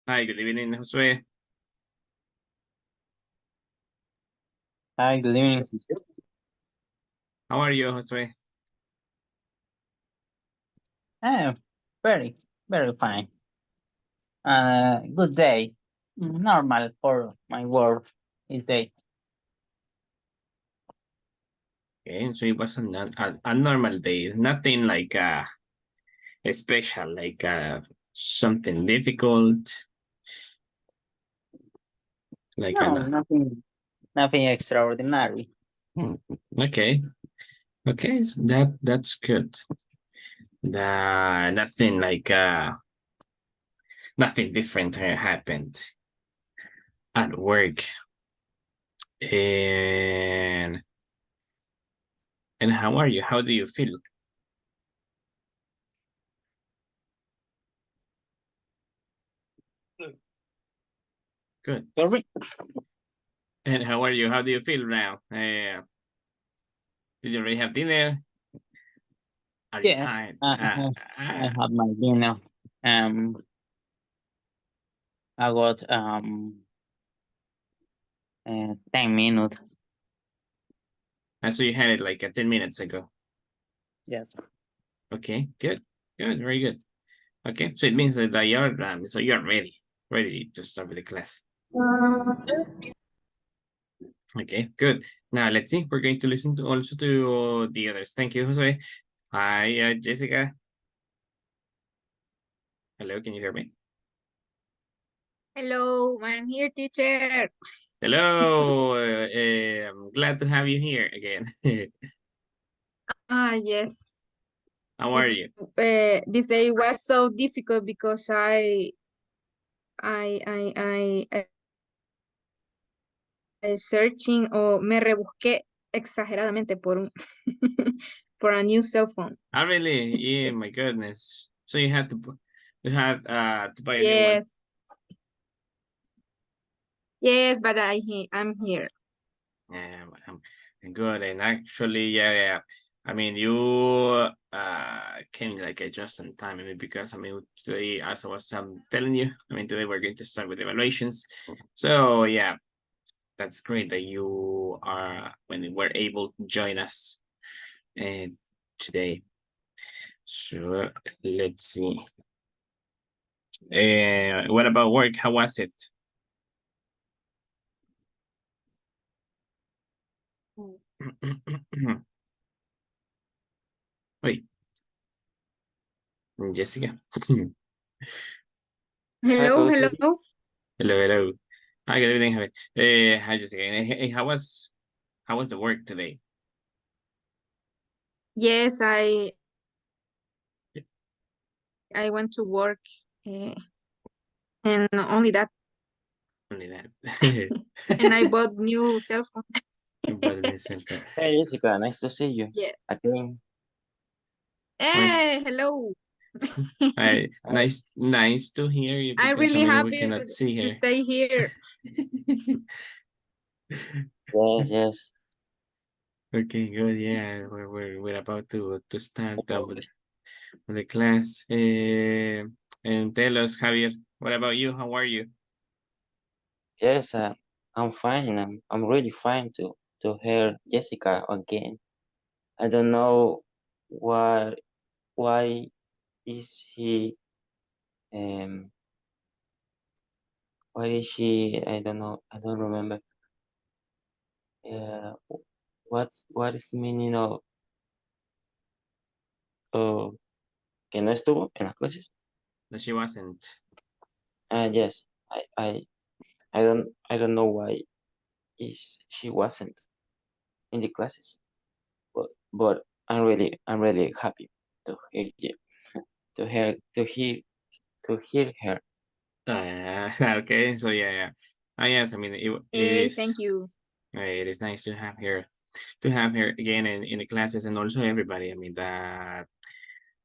Hi, good evening, Josue. Hi, good evening. How are you, Josue? Oh, very, very fine. Good day. Normal for my work this day. Okay, so it was a normal day, nothing like special, like something difficult, like No, nothing extraordinary. hmm, okay, okay, so that's good. Nothing like nothing different happened at work, and how are you? How do you feel? Good. Sorry. And how are you? How do you feel now? Did you already have dinner? Are you Yes, tired? I have my dinner. Um, I got 10 minutes. So you had it like 10 minutes ago. Yes. Okay, good, good, very good. Okay, so it means that you're so you're ready to start with the class. Okay, good. Now let's see. We're going to listen to also to the others. Thank you, Jose. Hi, Jessica. Hello, can you hear me? Hello, I'm here, teacher. Hello. I'm glad to have you here again. Yes. How are you? This day was so difficult because I searching o me rebusqué exageradamente por un for a new cell phone. Oh, really? Yeah, my goodness. So you had to to buy a new one. Yes, yes, but I'm here. Yeah, good. And actually, yeah. I mean, you came like just in time. I mean, because I mean, today, as I was telling you, I mean, today we're going to start with evaluations. So yeah, that's great that you are when you were able to join us today. So let's see. What about work? How was it? Wait, Jessica. Hello, Hello, hello. Judy. Hello, hello. Hi, good evening. Hi, Jessica. Hey, how was the work today? Yes, I went to work, and only that, Only that. and I bought new cell phone. But myself, Hey, Jessica. Nice to see you Yeah. again. when Hey, hello. Uh, nice to hear you I'm because I really mean we happy cannot see to her. stay here. yes, yes. Okay, good. Yeah, we're about to start with the class. And tell us, Javier, what about you? How are you? Yes, I'm fine. I'm really fine to hear Jessica again. I don't know why is he um why is she, I don't know, I don't remember. Uh, what is the meaning of que no estuvo en las clases? No, she wasn't. Yes, I don't know why is she wasn't in the classes, but I'm really happy to hear you, to hear to hear to hear her. Okay, so yeah. Yes, I mean Hey, thank you. it is nice to have her again in the classes and also everybody. I mean that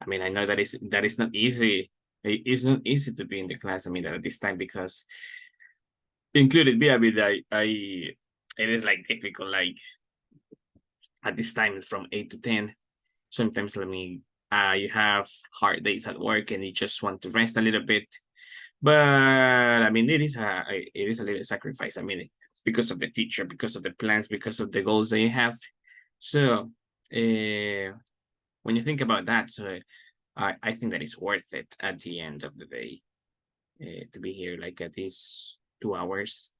I mean I know that is not easy. It's not easy to be in the class. I mean at this time because included me. I mean I it is like difficult like at this time from 8 to 10. Sometimes you have hard days at work and you just want to rest a little bit. But I mean, it is a little sacrifice. I mean, because of the teacher, because of the plans, because of the goals that you have. So when you think about that, so I think that is worth it at the end of the day to be here like at these 2 hours,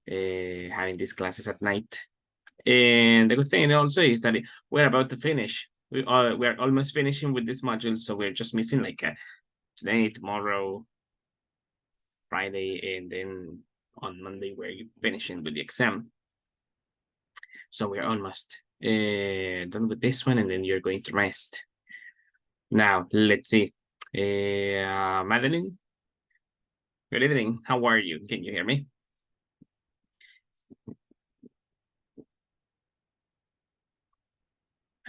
having these classes at night. And the good thing also is that we're about to finish. We're almost finishing with this module, so we're just missing like today, tomorrow, Friday, and then on Monday we're finishing with the exam. So we're almost done with this one, and then you're going to rest. Now let's see. Madeline, good evening. How are you? Can you hear me?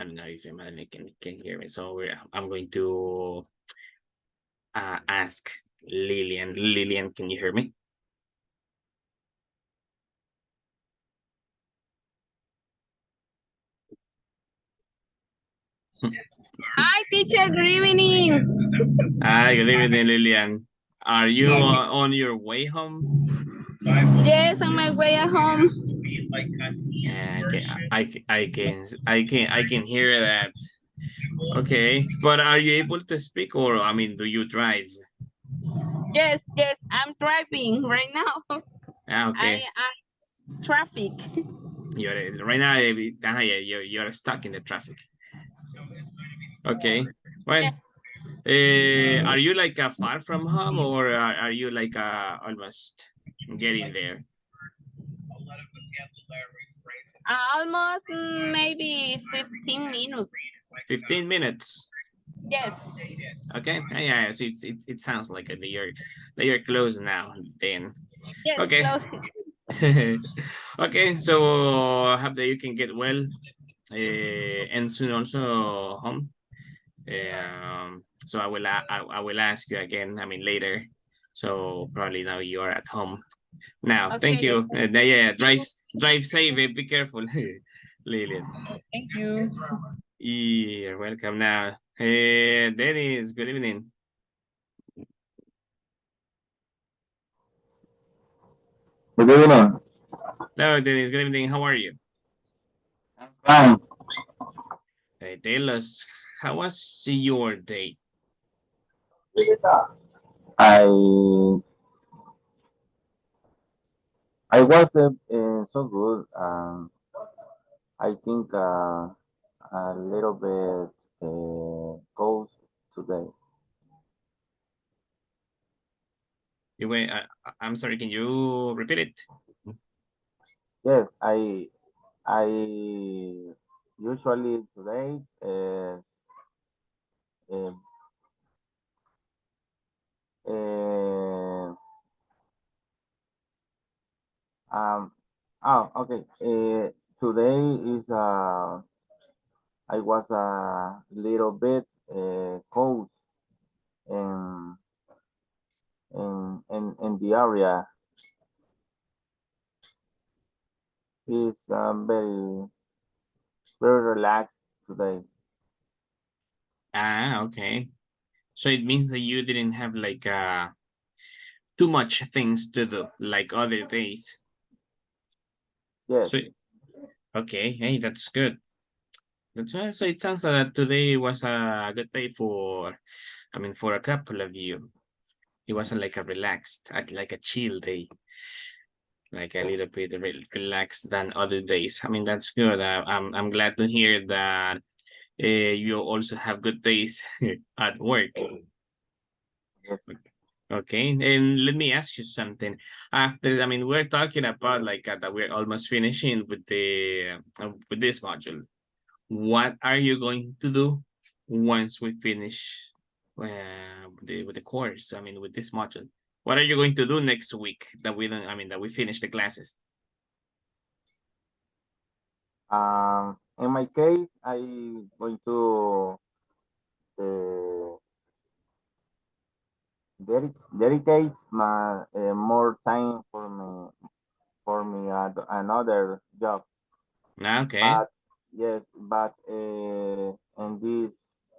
I don't know if Madeline can hear me. So I'm going to ask Lillian. Lillian, can you hear me? Hi, teacher. Good evening. Hi, good evening, Lillian. Are you on your way home? Yes, on my way at home. Yeah, I can hear that. Okay, but are you able to speak, or I mean, do you drive? Yes, yes. I'm driving right now. Okay. I traffic. You're right now. Yeah, you're stuck in the traffic. Okay. Well, are you like far from home, or are you like almost getting there? Almost maybe 15 minutes. 15 minutes. Yes, Okay. Yeah. So it sounds like you're close now. Then. yes, Okay. close. Okay. So hope that you can get well, and soon also home. So I will ask you again. I mean later. So probably now you are at home. Now, thank Okay, you. Yeah, drive safe. Be careful, Lillian. thank you. You're welcome. Now, hey, Dennis. Good evening. Good evening. Hello, Dennis. Good evening. How are you? Fine. Tell us, how was your day? I I wasn't so good. I think a little bit cold today. You wait. I'm sorry. Can you repeat it? Yes, I usually today is uh, uh, okay. Today is I was a little bit cold in in the area. Is very relaxed today. Okay. So it means that you didn't have like too much things to do like other days. So Yes, okay, hey, that's good. That's why. So it sounds that today was a good day for, I mean, for a couple of you. It wasn't like a relaxed, like a chill day, like a little yes, bit relaxed than other days. I mean, that's good. I'm glad to hear that you also have good days at work. yes. Okay, and let me ask you something. After, I mean, we're talking about like that we're almost finishing with this module. What are you going to do once we finish with the course? I mean, with this module, what are you going to do next week that we don't? I mean, that we finish the classes. In my case, I going to uh, dedicate my more time for me another job. Okay. But yes, but in this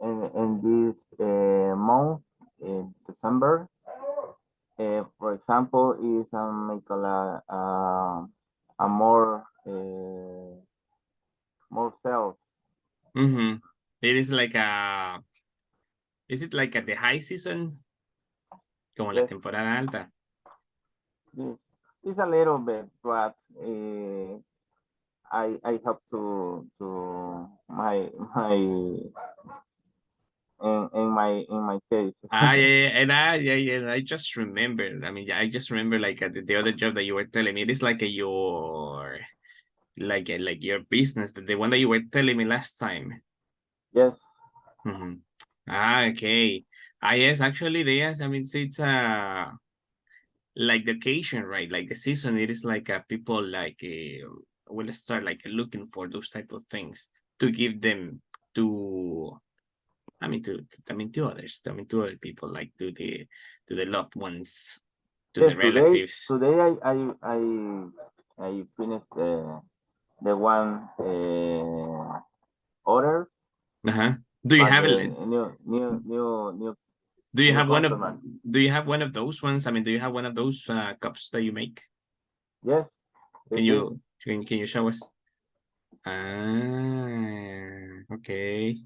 month in December, For example, is make a more sales. Mm-hmm. It is like a, is it like at the high season? Como la Yes, temporada alta. yes, it's a little bit, but I have to in my case. Yeah, and I just remember. I mean, yeah, I just remember like the other job that you were telling me. It is like your like your business, the one that you were telling me last time. Yes, Mm-hmm. Okay. Yes, actually, yes. I mean, it's like the occasion, right? Like the season. It is like people like will start like looking for those type of things to give them to. I mean, to others. I mean, to other people, like to the loved ones, to the yes. relatives. Today I finished the one order, Uh-huh. Do you but have the it? Do you new have one of? customer. Do you have one of those ones? I mean, do you have one of those cups that you make? Yes, Can yes, yes. you can you show us? Ah, okay.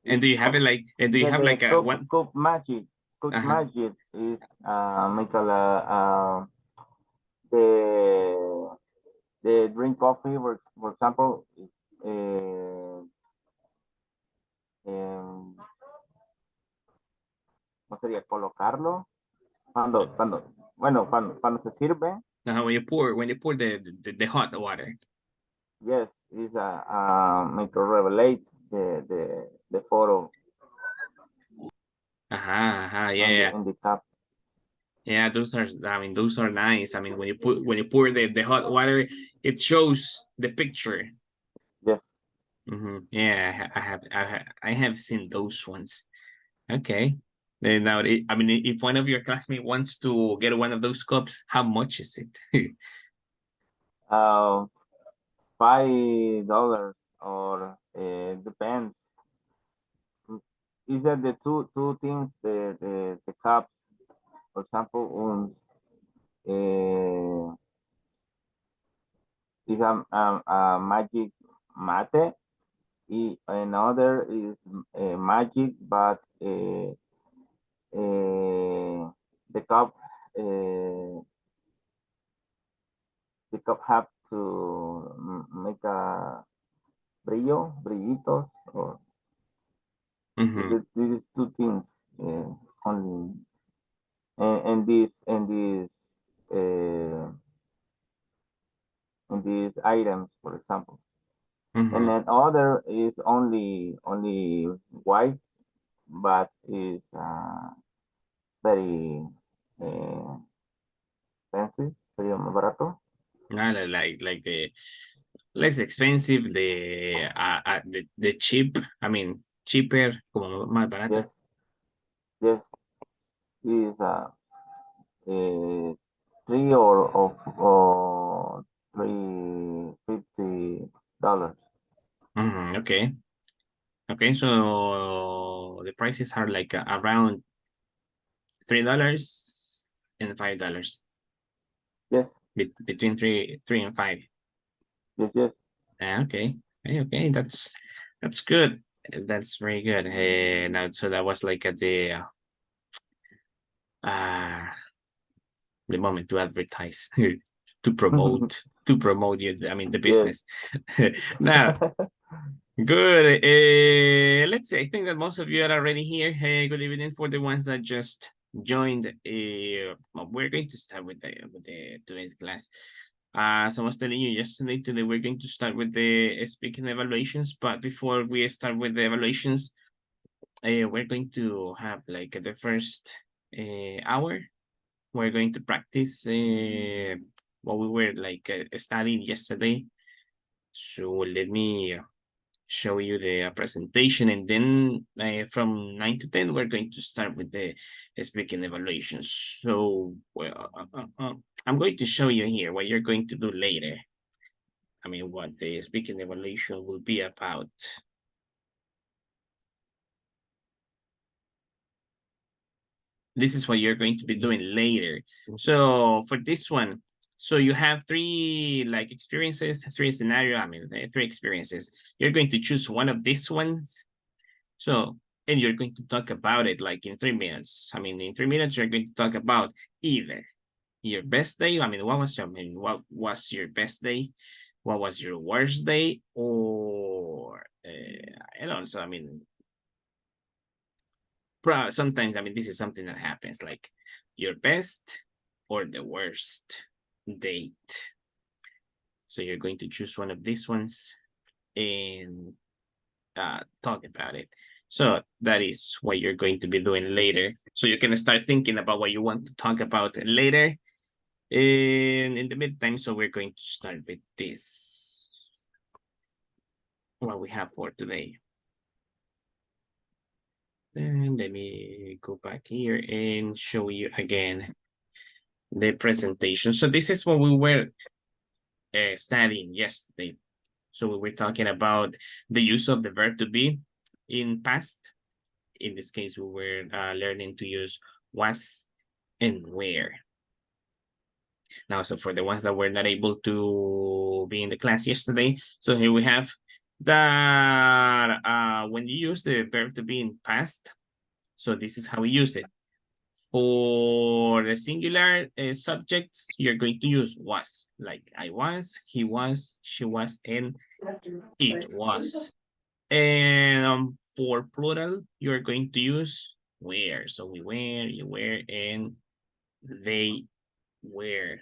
And do you have it like? And do you have The like a one? cup Uh-huh. magic is make the drink coffee for example. Uh, em, ¿Cómo sería? Colocarlo cuando se sirve. When you pour the hot water. Yes, is make a revelate the photo Uh-huh, yeah, and yeah. the cup. Yeah, those are, I mean, those are nice. I mean, when you pour the hot water, it shows the picture. Yes. Mm-hmm. Yeah, I have seen those ones. Okay. Then now, I mean, if one of your classmates wants to get one of those cups, how much is it? $5 or depends. Is that the two things the cups, for example, is a magic mate. Another is magic, but the cup uh, the cup have to make a brillitos, or Mm-hmm. these two things only, and these items, for example. And Mm-hmm. then other is only white, but is very uh, expensive, sería más barato. Like the less expensive, the cheap, I mean, cheaper, como más barata. Yes, yes, is three or $350. Okay. Okay, so the prices are like around $3 and $5. Yes, Between three and five. yes, yes. Okay. Okay, that's good. That's very good. Now so that was like at uh the moment to advertise to promote you, I mean the Yes. business. Now good. Let's see. I think that most of you are already here. Hey, good evening for the ones that just joined. Well, we're going to start with the today's class. As I was telling you yesterday, today we're going to start with the speaking evaluations. But before we start with the evaluations, we're going to have like the first hour. We're going to practice what we were like studying yesterday. So let me show you the presentation, and then from 9 to 10 we're going to start with the speaking evaluations. So well, I'm going to show you here what you're going to do later. I mean, what the speaking evaluation will be about. This is what you're going to be doing later. So for this one, so you have three like experiences, three scenario. I mean, three experiences. You're going to choose one of these ones. So, and you're going to talk about it like in 3 minutes. I mean, in 3 minutes, you're going to talk about either your best day. I mean, what was your best day? What was your worst day? Or, and also, I mean, sometimes, I mean, this is something that happens like your best or the worst date. So you're going to choose one of these ones and talk about it. So that is what you're going to be doing later. So you can start thinking about what you want to talk about later. And in the meantime, so we're going to start with this. What we have for today. And let me go back here and show you again the presentation. So this is what we were studying yesterday. So we were talking about the use of the verb to be in past. In this case, we were learning to use was and where. Now, so for the ones that were not able to be in the class yesterday, so here we have that when you use the verb to be in past, so this is how we use it. For the singular subjects, you're going to use was, like I was, he was, she was, and it was. And for plural, you're going to use were. So we were, you were, and they were.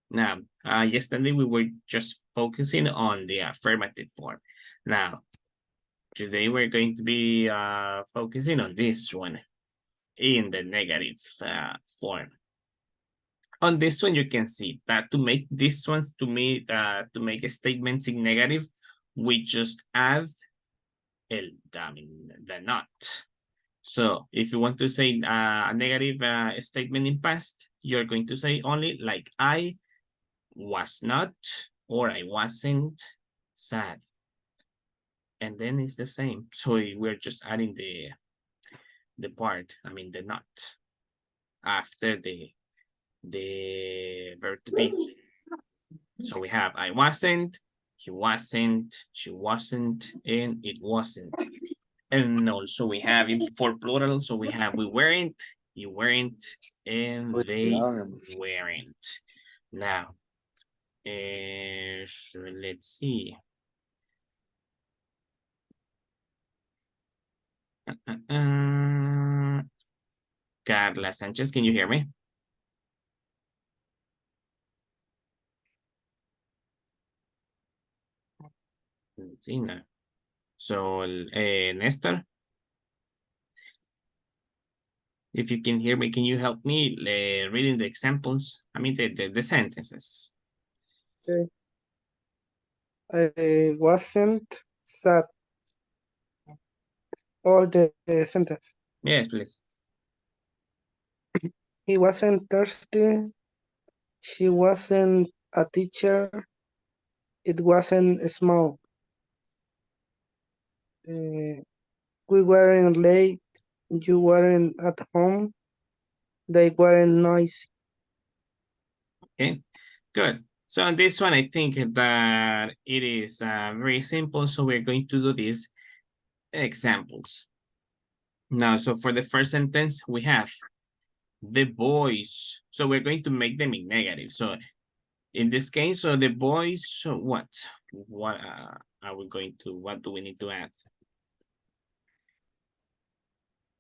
Now, yesterday we were just focusing on the affirmative form. Now, today we're going to be focusing on this one in the negative form. On this one, you can see that to make these ones, to make statements in negative, we just add the not. So if you want to say a negative statement in past, you're going to say only like I was not or I wasn't sad. And then it's the same. So we're just adding the part, I mean the not after the verb to be. So we have I wasn't, he wasn't, she wasn't, and it wasn't. And also we have it for plural, so we have we weren't, you weren't, and they weren't. Now, so let's see. Carla Sanchez, can you hear me? Let's see now. So, Nestor, if you can hear me, can you help me reading the examples? I mean, the sentences. Okay. I wasn't sad. All the sentence. Yes, please. He wasn't thirsty. She wasn't a teacher. It wasn't small. We weren't late. You weren't at home. They weren't noisy. Okay, good. So on this one, I think that it is very simple. So we're going to do these examples. Now, so for the first sentence, we have the boys. So we're going to make them in negative. So in this case, so the boys, so what? What are we going to, what do we need to add?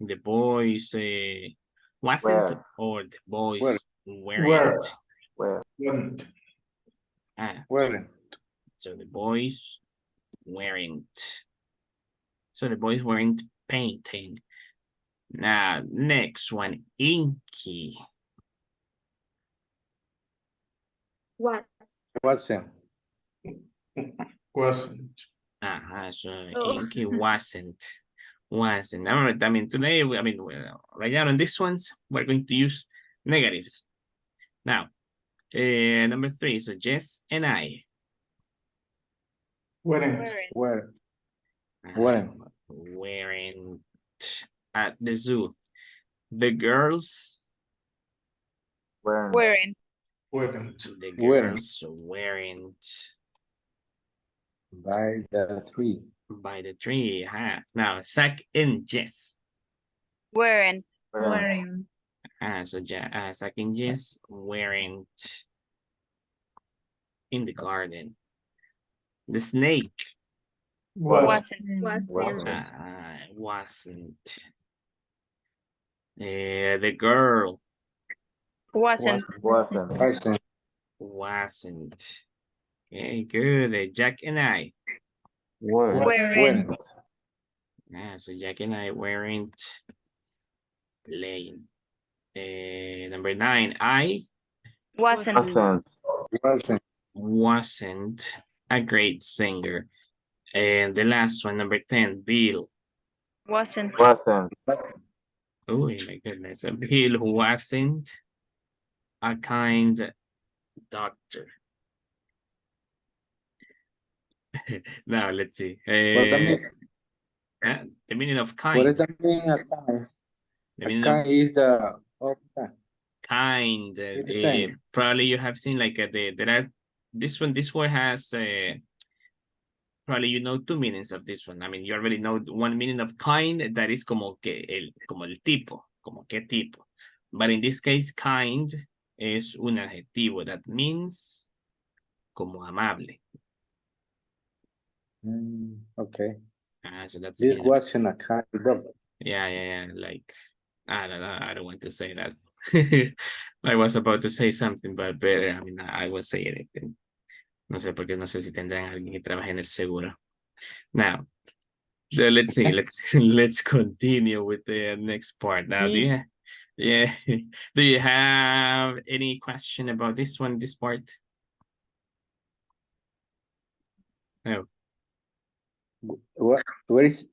The boys wasn't, Were. or the boys weren't? Weren't. Weren't. So the boys weren't. So the boys weren't painting. Now, next one, Inky. Was. Wasn't. So Oh. Inky wasn't. I mean, today, right now on these ones, we're going to use negatives. Now, number 3, so Jess and I. Weren't. Weren't at the zoo. The girls Weren't. Weren't. The Weren't. girls weren't By the tree. by the tree. Huh? Now, Zach and Jess. Weren't. Weren't. So Zach and Jess weren't in the garden. The snake Wasn't. Wasn't. wasn't. The girl Wasn't. Wasn't. Wasn't. wasn't. Okay, good. Jack and I. Weren't. Weren't. So Jack and I weren't playing. Number 9, I Wasn't. Wasn't. wasn't a great singer. And the last one, number 10, Bill. Wasn't. Wasn't. Oh my goodness. Bill wasn't a kind doctor. Now let's see. What The meaning of what is kind. the meaning of kind? The A meaning of kind is the kind. It's the same. Probably you have seen like there are this word has probably you know two meanings of this one. I mean, you already know one meaning of kind, that is como el tipo, como qué tipo. But in this case, kind es un adjetivo that means como amable. Okay. So that's the This meaning of- wasn't a kind of. yeah. Like I don't know. I don't want to say that. I was about to say something, but better. I mean, I will say anything. No sé porque no sé si tendrán alguien que trabaje en el seguro. Now, so let's see. Let's continue with the next part. Now, do you have any question about this one, this part? No. Where is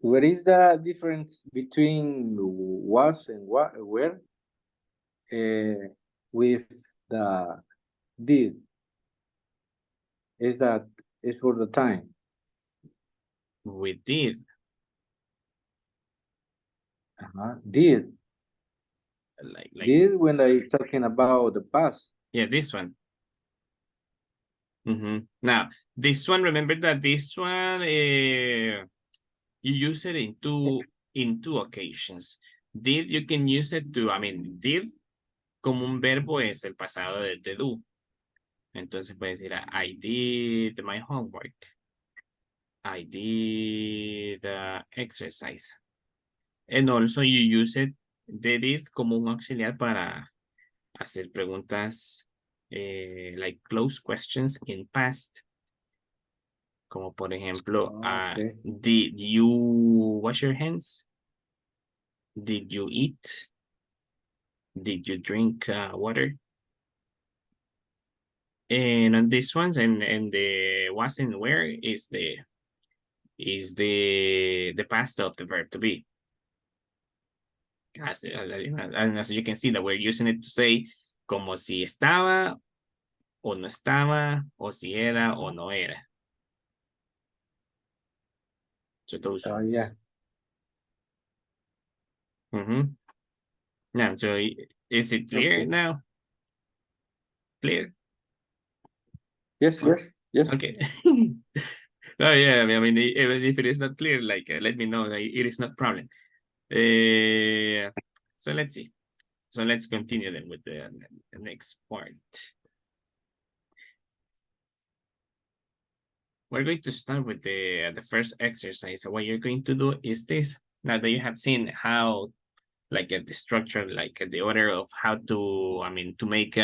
the difference between was and what where? With the did. Is for the time. We did. Did. Like Did when I talking about the past. yeah, this one. Now, this one, remember that this one, you use it in two occasions. Did, you can use it to, I mean, did como un verbo es el pasado de do. Entonces puedes decir, I did my homework. I did exercise. And also you use it, they did, como un auxiliar para hacer preguntas like close questions in past. Como por ejemplo, Okay. did you wash your hands? Did you eat? Did you drink water? And on this ones, and the wasn't where is the past of the verb to be. And as you can see that we're using it to say como si estaba o no estaba, o si era o no era. So those ones. Yeah. Now, so is it clear Okay. now? Clear? Yes. Okay. Oh yeah, I mean, even if it is not clear, like let me know. It is not problem. So let's see. So let's continue then with the next part. We're going to start with the first exercise. So what you're going to do is this. Now that you have seen how, like the structure, like the order of how to, I mean, to make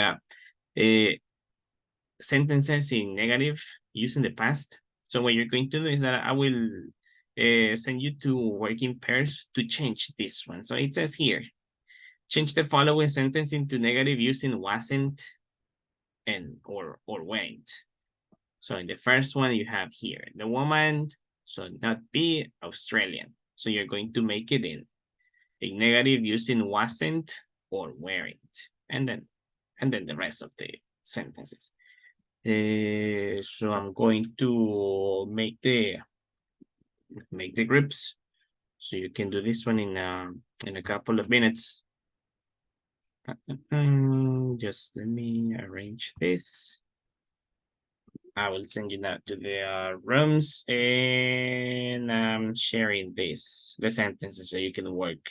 sentences in negative using the past. So what you're going to do is that I will send you to working pairs to change this one. So it says here, change the following sentence into negative using wasn't and or went. So in the first one you have here, the woman should not be Australian. So you're going to make it in a negative using wasn't or weren't, and then the rest of the sentences. So I'm going to make the groups, so you can do this one in a couple of minutes. Just let me arrange this. I will send you that to the rooms, and I'm sharing this, the sentences, so you can work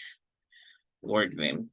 them.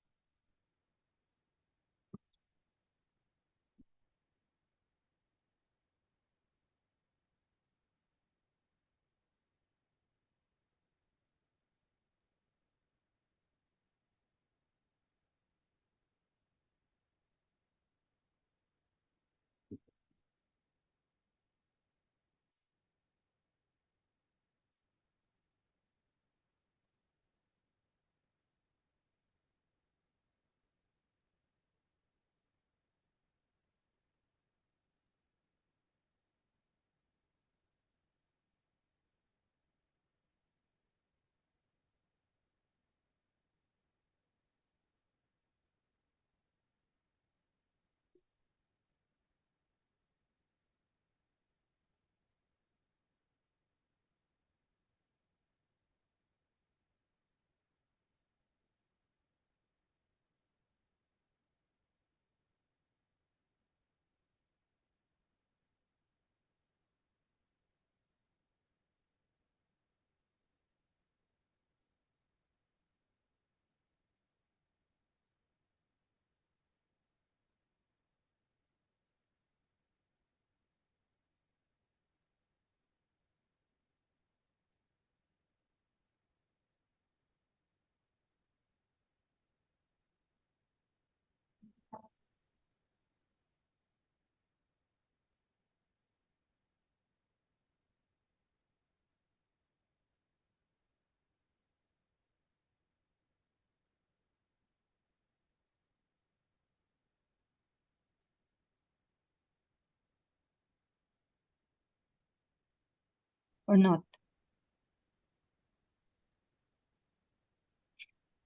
or not?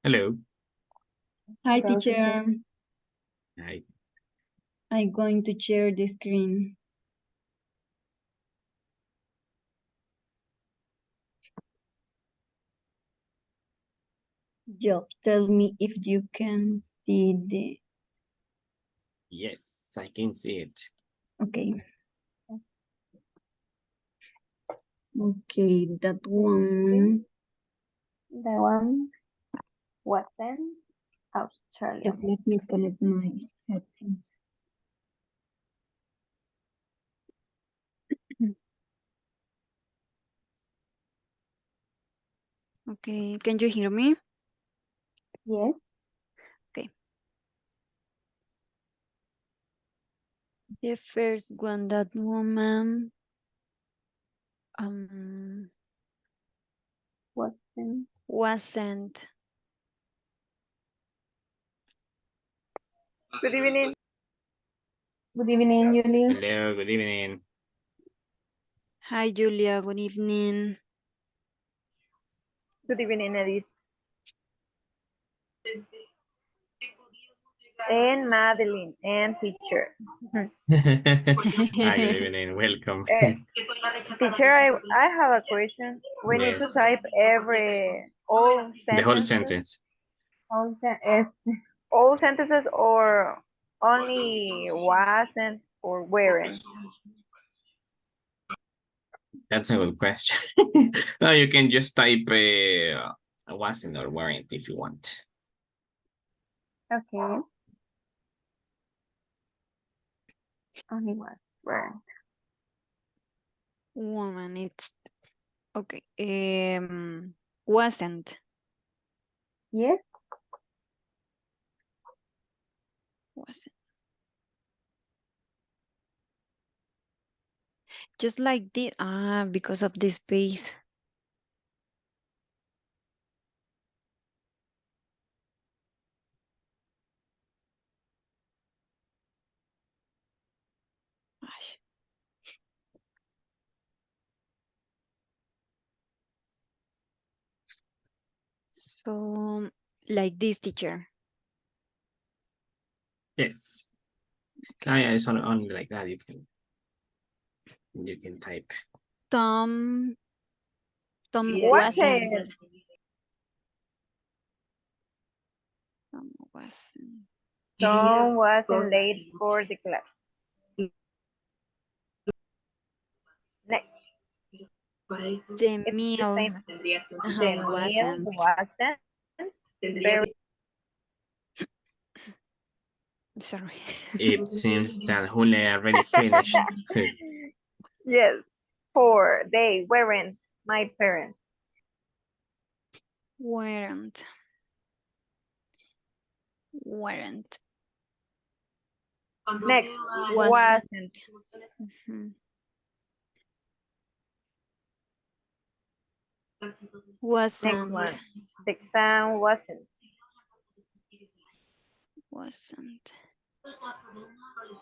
Hello. Hi, teacher. Hi. I'm going to share the screen. Just tell me if you can see the... Yes, I can see it. Okay. Okay, that one. The one wasn't Australia. Just let me connect my headphones. Okay, can you hear me? Yes. The first one, that woman, wasn't. Good evening. Good evening, Julie. Hello, good evening. Hi, Julia. Good evening. Good evening, Edith. And Madeline and teacher. Hi, good evening. Welcome. Teacher, I have a question. We need to Yes, type all the whole sentences. sentence. All sentences or only wasn't or weren't? That's a good question. No, you can just type wasn't or weren't if you want. Okay. Only weren't. Woman, it's okay. Wasn't. Yes. Wasn't. Just like this. Because of this space. Gosh. So, like this, teacher. Yes. Yeah, it's only like that. You can type. Tom Wasn't. wasn't. Tom wasn't. Tom wasn't late for the class. Next. The It's the meal same. The meal wasn't. wasn't very. Sorry. It seems that Julia already finished. Yes. 4. They weren't my parents. Weren't. Weren't. Next. Wasn't. Wasn't. Mhm. Next Wasn't. one. The exam wasn't. Wasn't.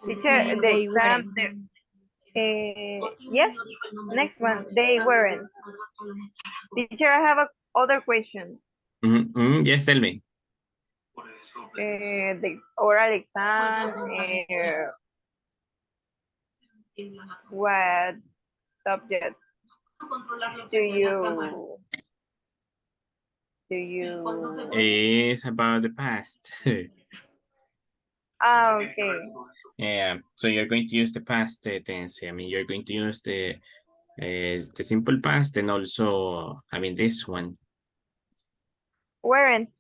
Teacher, the They exam. weren't. Yes. Next one. They weren't. Teacher, I have a other question. Yes, tell me. The oral exam. What subject do you It's about the past. okay. Yeah, so you're going to use the past tense. I mean, you're going to use the simple past and also, I mean, this one Weren't.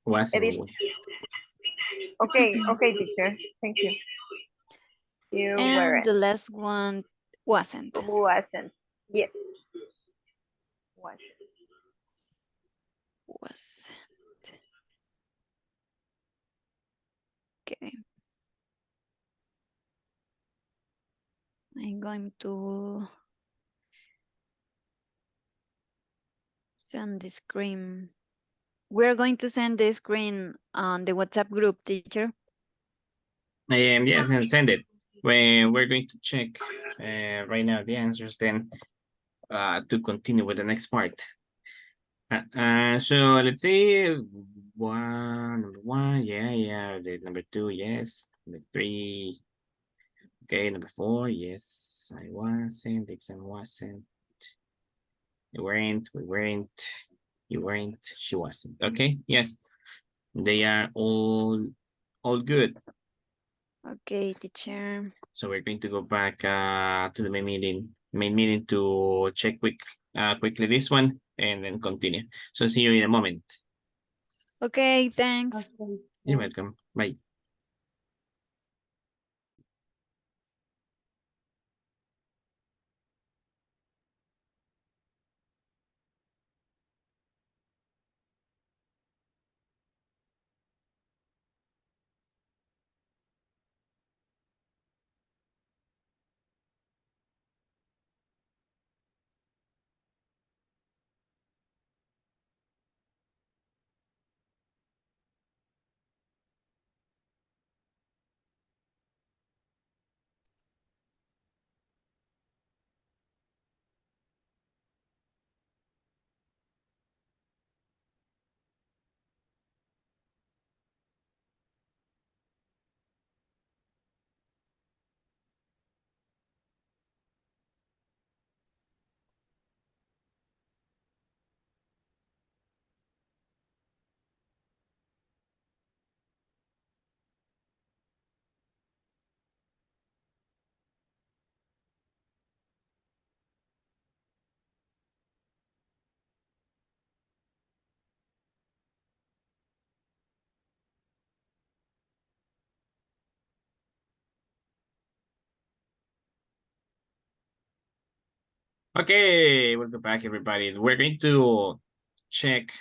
wasn't. It is. Okay, teacher. Thank you. You And weren't. the last one wasn't. Wasn't. Yes. Wasn't. Wasn't. Okay. I'm going to send the screen. We're going to send the screen on the WhatsApp group, teacher. Yes, and send it. We're going to check right now the answers then to continue with the next part. So let's see. Number one, yeah. The number 2, yes. Number 3, okay. Number 4, yes. I wasn't. The exam wasn't. We weren't. You weren't. She wasn't. Okay. Yes, they are all good. Okay, teacher. So we're going to go back to the main meeting to check quickly this one and then continue. So see you in a moment. Okay, thanks. You're welcome. Bye. Okay, welcome back, everybody. We're going to check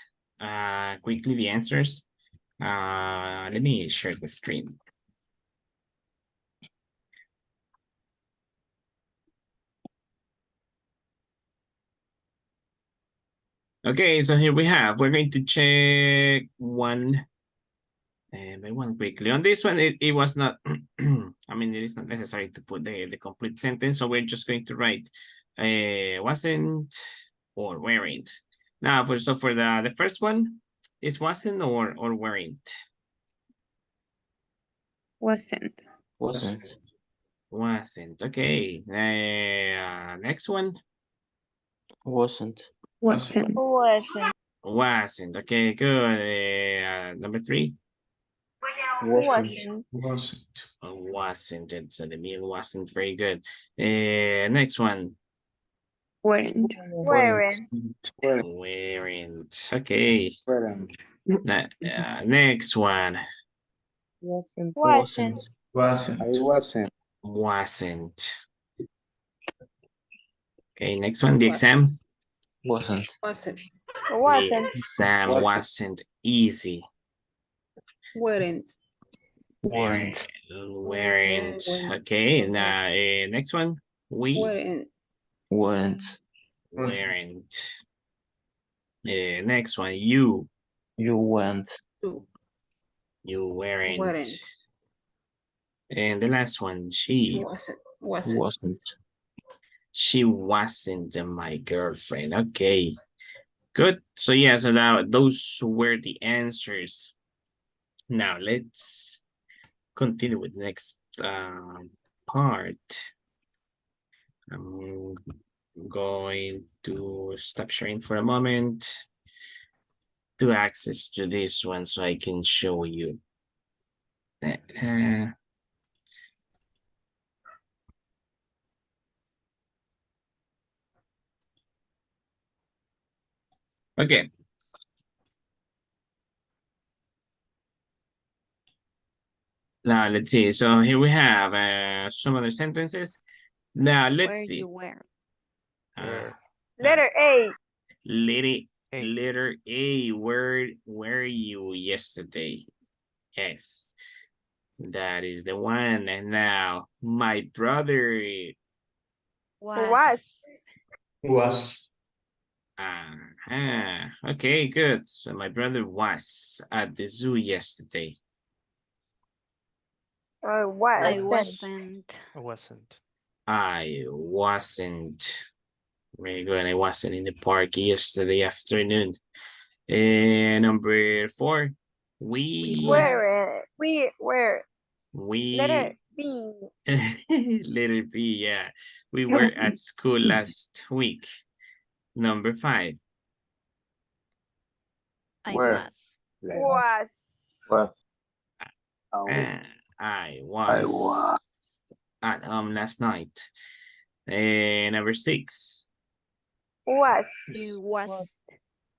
quickly the answers. Let me share the screen. Okay, so here we have, we're going to check one by one quickly. On this one, it was not, I mean, it is not necessary to put the complete sentence, so we're just going to write wasn't or weren't. Now, for the first one, is wasn't or weren't? Wasn't. Wasn't. Wasn't. Okay. Next one. Wasn't. Wasn't. Wasn't. Wasn't. Okay, good. Number 3. Wasn't. Wasn't it? So the meal wasn't very good. Next one. Weren't. Weren't. Weren't. Okay. Weren't. Next one. Wasn't. Wasn't. I wasn't. Wasn't. Okay, next one. The exam. Wasn't. Wasn't. The Wasn't. exam Wasn't. wasn't easy. Weren't. Weren't. Weren't. Okay, now next one. We Weren't. Weren't. weren't. Next one. You You went. weren't. Weren't. And the last one. She Wasn't. she wasn't my girlfriend. Okay, good. So yeah, so now those were the answers. Now let's continue with the next part. I'm going to stop sharing for a moment to access to this one so I can show you. Okay. Now let's see. So here we have some other sentences. Now let's see. Where? Letter A. Letter A. Where were you yesterday? Yes, that is the one. And now my brother Was. Okay, good. So my brother was at the zoo yesterday. I Wasn't. wasn't. I wasn't. Very good. I wasn't in the park yesterday afternoon. And number 4, we Were. We were. Letter we B. letter B, yeah. We were at school last week. Number 5. I Where? was. Was. I was at home last night. And number 6. Was. You was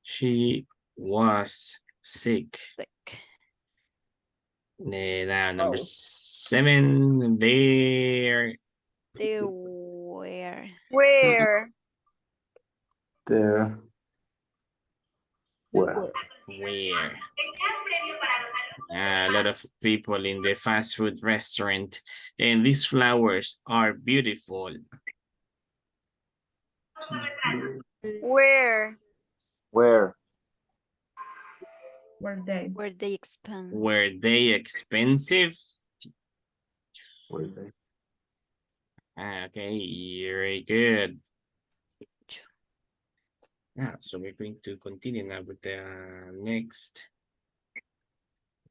She was sick. sick. Now number 7. There. They were. Where. There. Where? A lot of people in the fast food restaurant, and these flowers are beautiful. Where. Where? Were they expensive? Were they expensive? Where they? Okay, very good. Now, so we're going to continue now with the next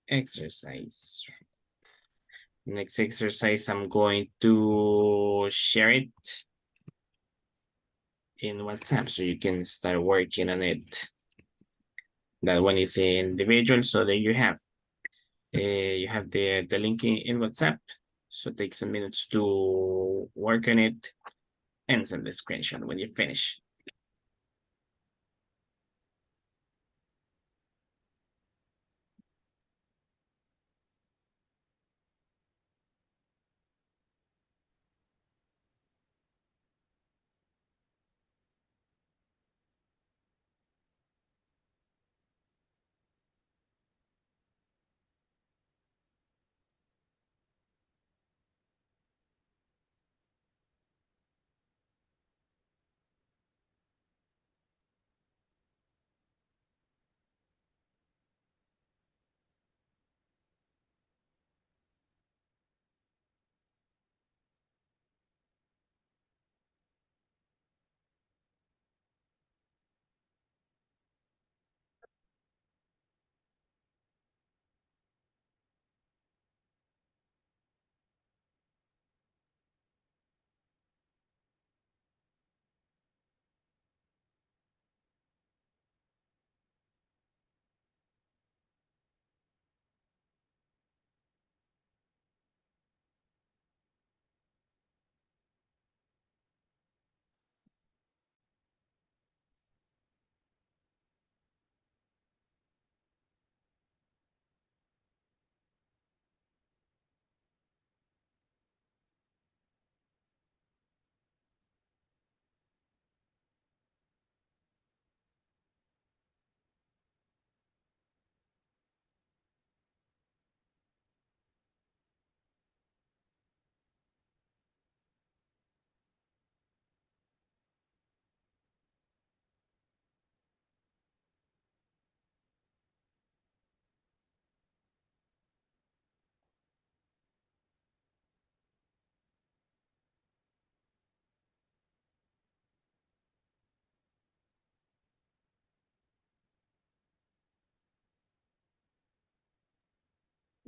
exercise. Next exercise, I'm going to share it in WhatsApp so you can start working on it. That one is individual, so there you have the link in WhatsApp. So take some minutes to work on it and send the screenshot when you finish.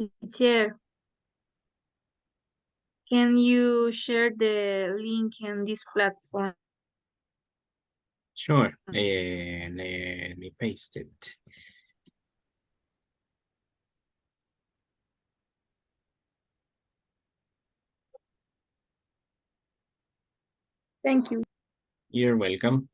Teacher, can you share the link in this platform? Sure. Let me paste it. Thank you. You're welcome.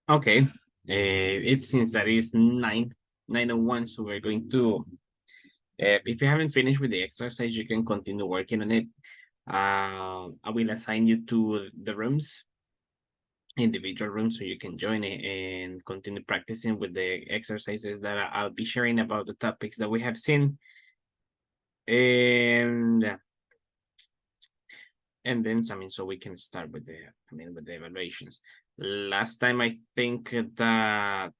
Okay. It seems that it's 9:01, so we're going to. If you haven't finished with the exercise, you can continue working on it. I will assign you to the rooms, individual rooms, so you can join it and continue practicing with the exercises that I'll be sharing about the topics that we have seen. And then, I mean, so we can start with with the evaluations. Last time, I think that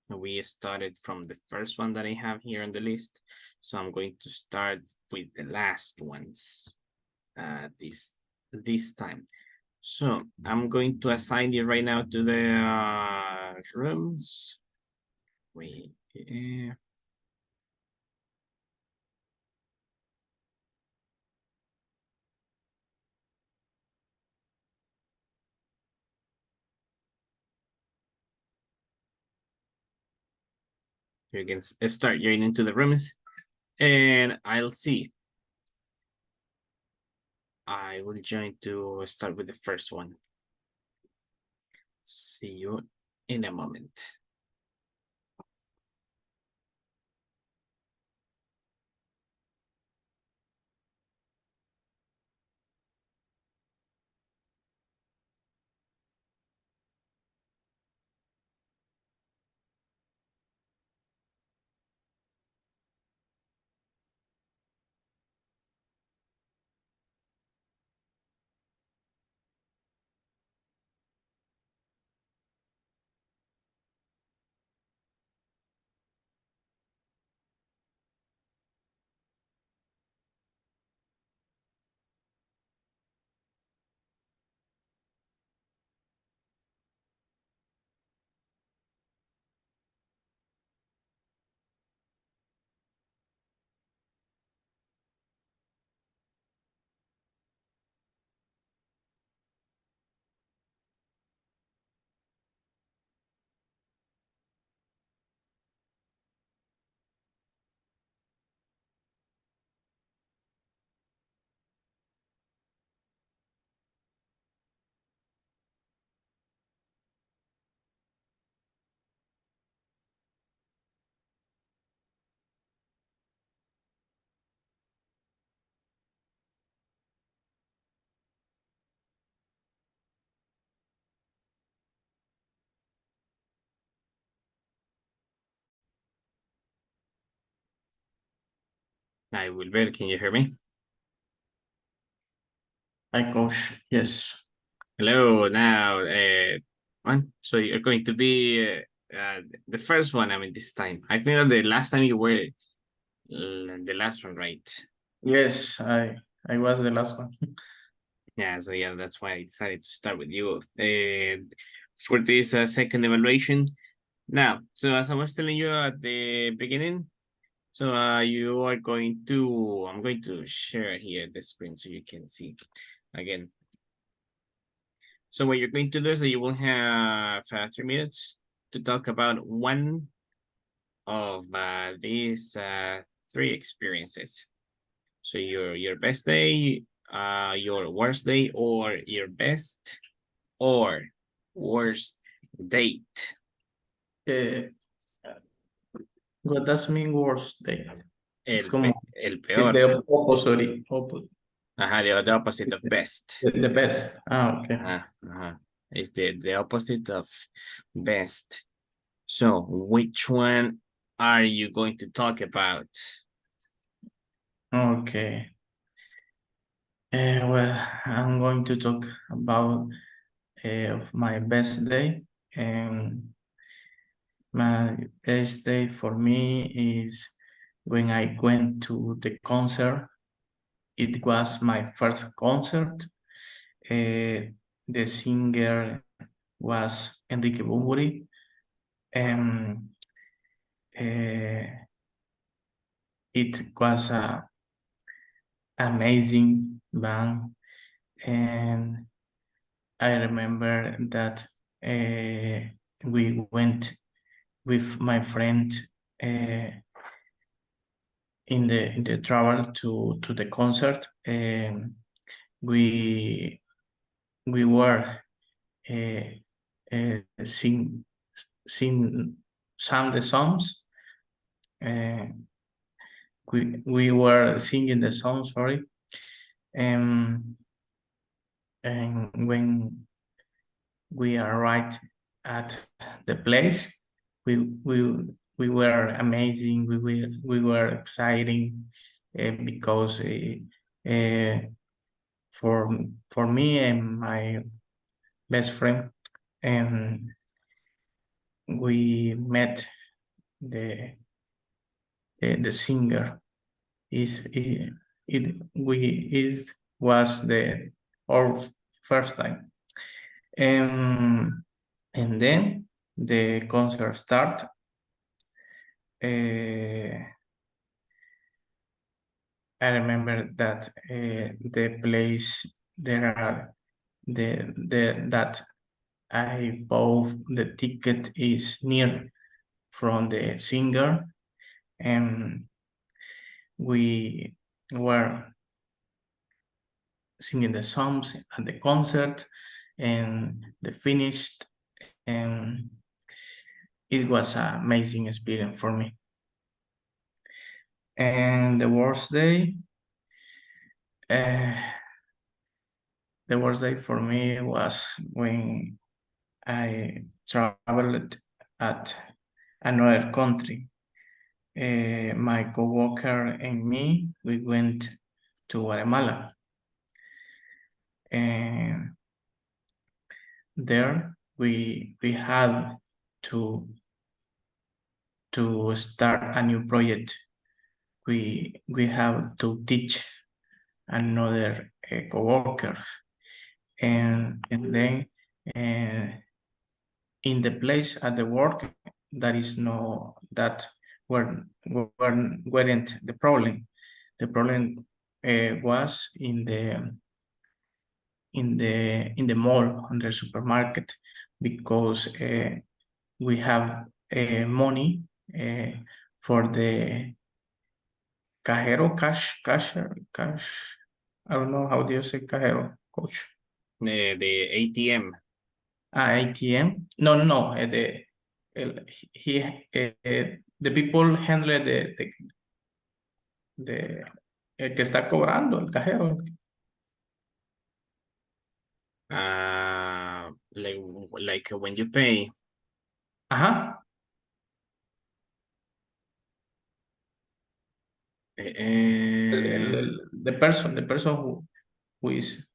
we started from the first one that I have here on the list. So I'm going to start with the last ones this time. So I'm going to assign you right now to the rooms. Wait. You can start joining into the rooms, and I'll see. I will join to start with the first one. See you in a moment. Hi, Wilbert, can you hear me? Hi, coach. Yes. Hello. Now, so you're going to be the first one. I mean, this time. I think that the last time you were the last one, right? Yes, I was the last one. Yeah. So yeah, that's why I decided to start with you. And for this second evaluation. Now, so as I was telling you at the beginning, so you are going to. I'm going to share here the screen so you can see again. So what you're going to do is that you will have 3 minutes to talk about one of these three experiences. So your best day, your worst day, or your best or worst date. Uh, what does mean worst day? It's como El peor. the opposite. Ajá, the opposite of best. The best. Okay. It's the opposite of best. So which one are you going to talk about? Okay. Well, I'm going to talk about of my best day, and my best day for me is when I went to the concert. It was my first concert. The singer was Enrique Bunbury. It was a amazing band, and I remember that we went with my friend in the travel to the concert, and we were sing the songs. We were singing the song, sorry. And when we arrived at the place, we were amazing. We were exciting because for me and my best friend, and we met the singer. It was our first time, and then the concert start. I remember that the place there are that I bought the ticket is near from the singer, and we were singing the songs at the concert, and the finished, and it was an amazing experience for me. And the worst day for me was when I traveled at another country. My coworker and me, we went to Guatemala, and there we had to start a new project. We have to teach another coworker, and then in the place at the work, that is no that weren't the problem. The problem was in the mall, in the supermarket, because we have money for the cash. I don't know, how do you say cajero, coach? The ATM. ATM. No. The people handle el que está cobrando, el cajero. Like when you pay. Ajá. The person who is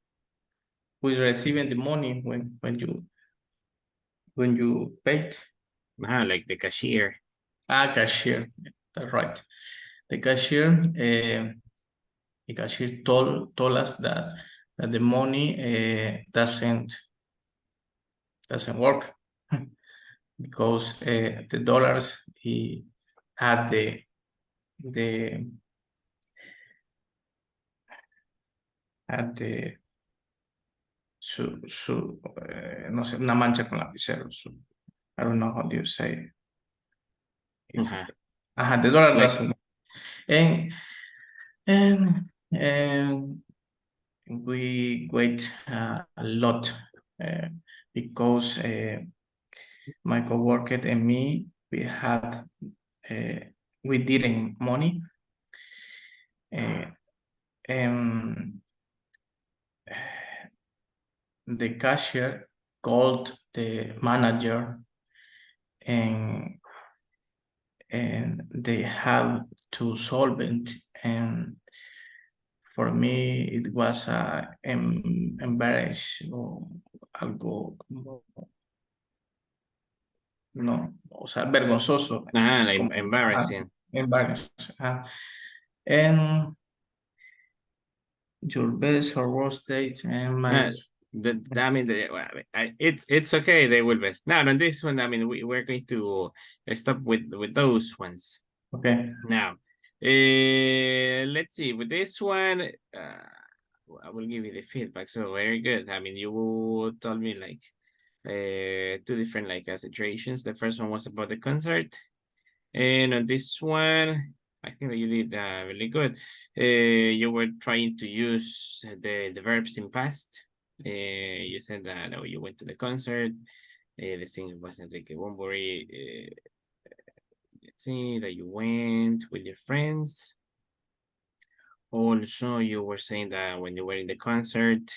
receiving the money when you paid. Like the cashier. Cashier. That's right. The cashier told us that the money doesn't work because the dollars he had no sé, una mancha con lapicero. I don't know how do you say. The dollar doesn't. And we wait a lot because my coworker and me, we didn't money. And the cashier called the manager, and they have to solve it. And for me, it was embarrassing o algo como, no, o sea, vergonzoso. Like como, embarrassing. Embarrassing. And your best or worst date, and my. It's okay. They will be. No, this one. I mean, we're going to stop with those ones. Okay. Now, let's see. With this one, I will give you the feedback. So very good. I mean, you told me like two different like situations. The first one was about the concert, and on this one, I think that you did really good. You were trying to use the verbs in past. You said that you went to the concert, The singer was Enrique Bunbury. Let's see, that you went with your friends. Also, you were saying that when you were in the concert,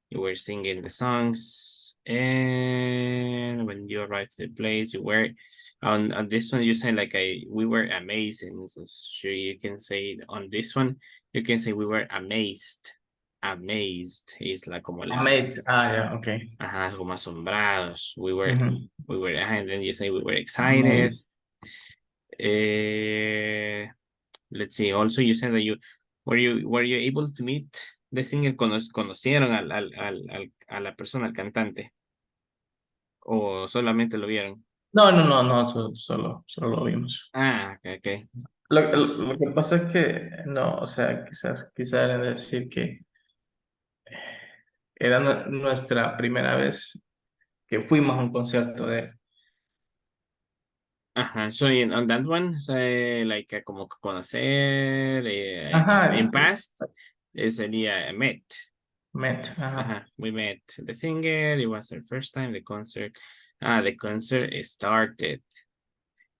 you were singing the songs, and when you arrived to the place, you were on this one. You said like we were amazing. So sure, you can say on this one, you can say we were amazed. Amazed is la como la. Amazed. Ah, yeah, okay. Ajá, como asombrados. We were, and then you say we were excited. Amazed. Let's see. Also, you said that you were you able to meet the singer? ¿Conocieron a la persona, al cantante? ¿O solamente lo vieron? No, solo lo vimos. Ah, ok. Lo que pasa es que, no, o sea, quizás era decir que era nuestra primera vez que fuimos a un concierto de él. Ajá, so on that one, like como conocer, Ajá, in past, sería met. Ajá. We met the singer, it was our first time, the concert. The concert started.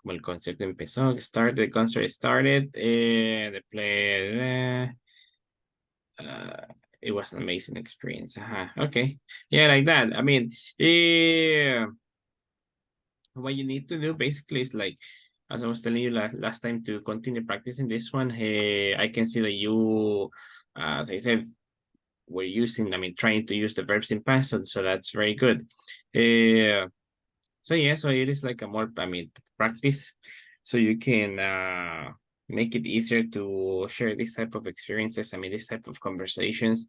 Como el concierto empezó, the concert started, the play, it was an amazing experience. Okay, yeah, like that. I mean, what you need to do basically is like, as I was telling you last time, to continue practicing this one. I can see that you, as I said, were using, trying to use the verbs in past, so that's very good. So yeah, so it is like a more, practice, so you can make it easier to share this type of experiences. This type of conversations.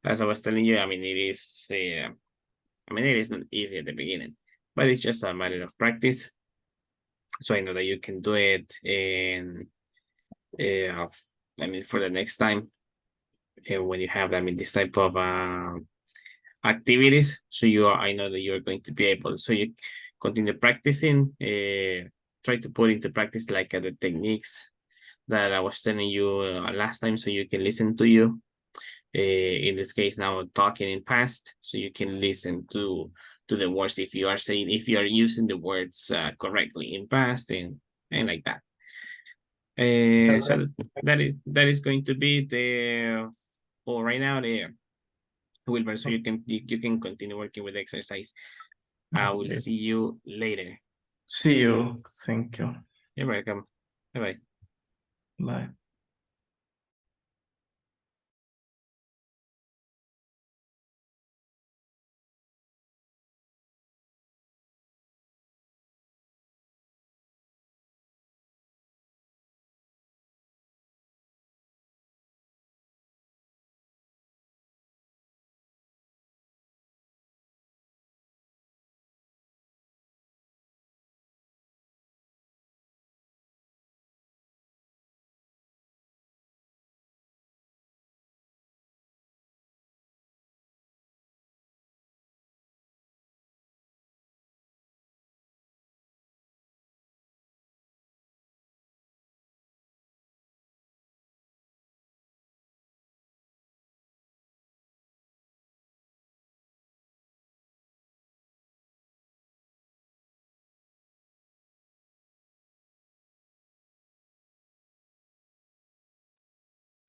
As I was telling you, it is, it is not easy at the beginning, but it's just a matter of practice. So I know that you can do it, and for the next time, when you have, this type of activities, so I know that you're going to be able. So you continue practicing, try to put into practice like the techniques that I was telling you last time, so you can listen to you. In this case, now talking in past, so you can listen to the words if you are using the words correctly in past, and like that. So that is going to be the for right now there, Wilbur. So you can continue working with the exercise. I will see you later. See you. Thank you. You're welcome. Bye-bye. Bye.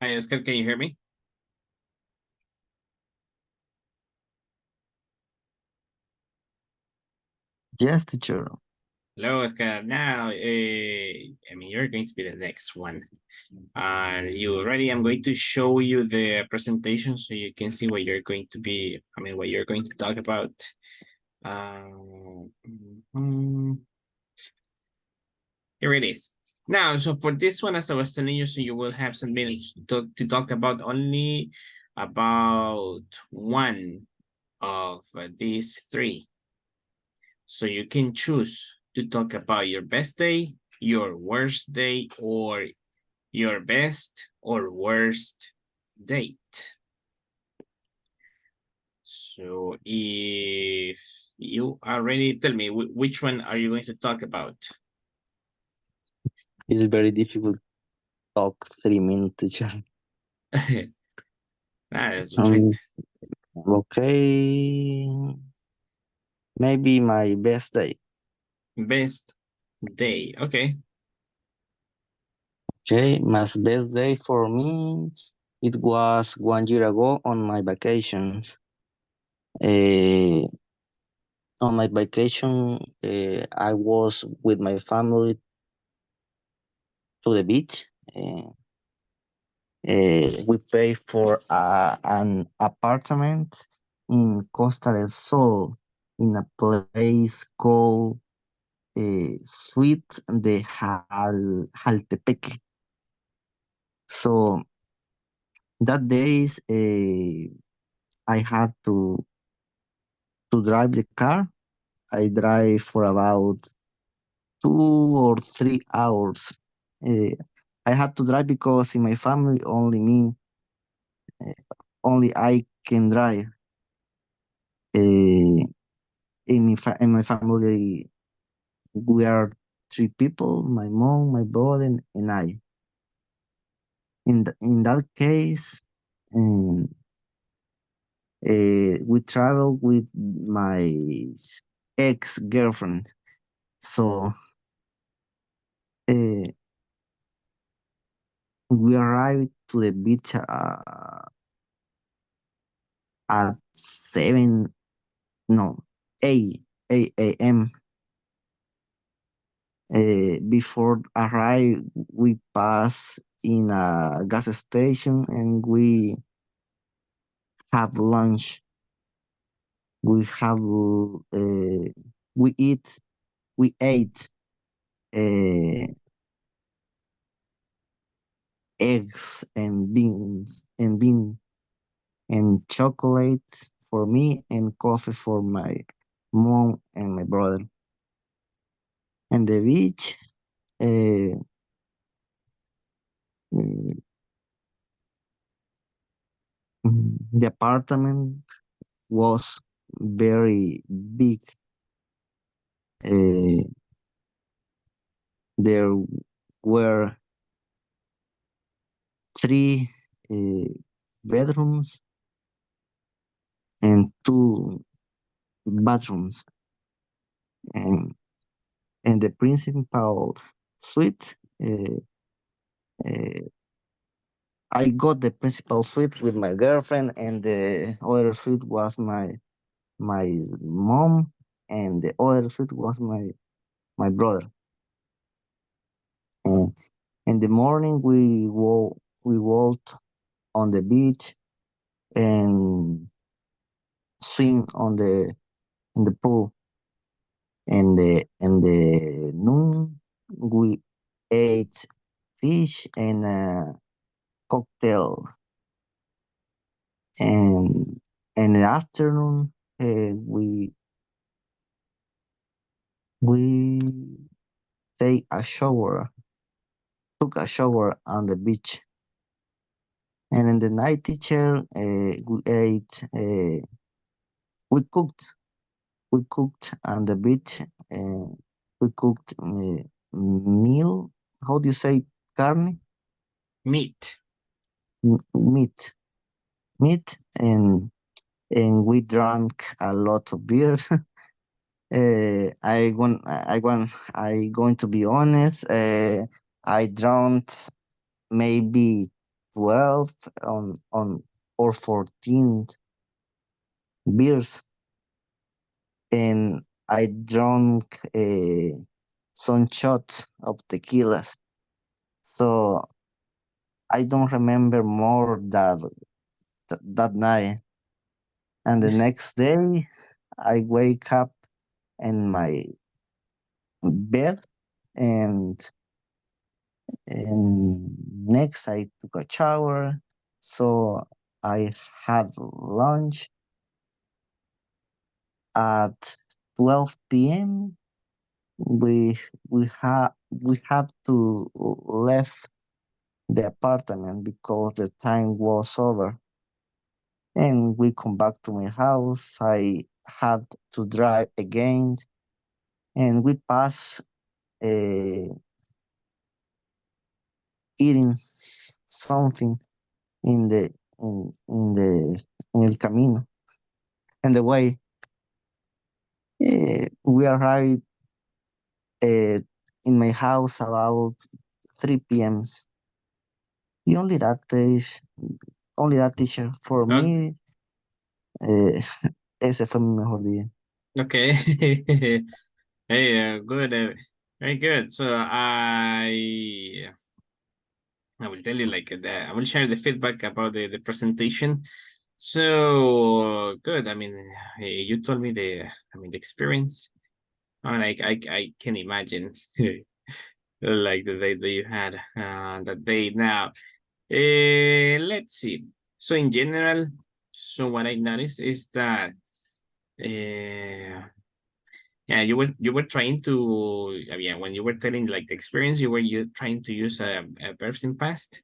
Hi, Oscar, can you hear me? Yes, teacher. Hello, Oscar. Now, you're going to be the next one. Are you ready? I'm going to show you the presentation so you can see what you're going to be, what you're going to talk about. Here it is. Now, so for this one, as I was telling you, so you will have some minutes to talk about only about one of these three. So you can choose to talk about your best day, your worst day, or your best or worst date. So if you are ready, tell me, which one are you going to talk about? It's very difficult to talk 3 minutes, teacher. That's right. Okay. Maybe my best day. Best day. Okay. Okay, my best day for me, it was 1 year ago on my vacations. Uh, on my vacation, I was with my family to the beach. We pay for an apartment in Costa del Sol in a place called Suite de Jaltepeque. So that days I had to drive the car. I drive for about 2 or 3 hours. Uh, I had to drive because in my family only I can drive. Uh, in my family we are 3 people: my mom, my brother, and I. In that case, um, we traveled with my ex girlfriend. So uh, we arrived to the beach at 7, no, 8 a.m. Before arrive, we pass in a gas station and we have lunch. We have we eat we ate uh, eggs and bean and chocolate for me and coffee for my mom and my brother. And the beach, uh, mm, the apartment was very big. Uh, there were 3 bedrooms and 2 bathrooms, and and the principal suite. Uh, I got the principal suite with my girlfriend, and the other suite was my mom, and the other suite was my brother. And in the morning, we walked on the beach and swim on the in the pool. And the noon, we ate fish and cocktail. And in the afternoon, we take a shower, took a shower on the beach. And in the night, teacher, we ate, we cooked, we cooked on the beach. We cooked meal. How do you say carne? Meat. Meat, meat, and we drank a lot of beers. I going to be honest. I drank maybe 12 on or 14 beers, and I drank some shots of tequila. So I don't remember more that night. And the next day, I wake up in my bed, and next I took a shower. So I had lunch at 12 p.m. We had to leave the apartment because the time was over, and we come back to my house. I had to drive again, and we passed eating something in the in the in el camino in the way. We arrived in my house about 3 p.m. Y only that teacher. For Oh, me, ese fue mi mejor día. okay. Hey, good. Very good. So I will tell you like I will share the feedback about the presentation. So good. I mean, you told me the experience. I mean, I can imagine like the day that you had that day. Now, let's see. So in general, so what I noticed is that yeah, you were trying to yeah, when you were telling like the experience, you trying to use verbs in past.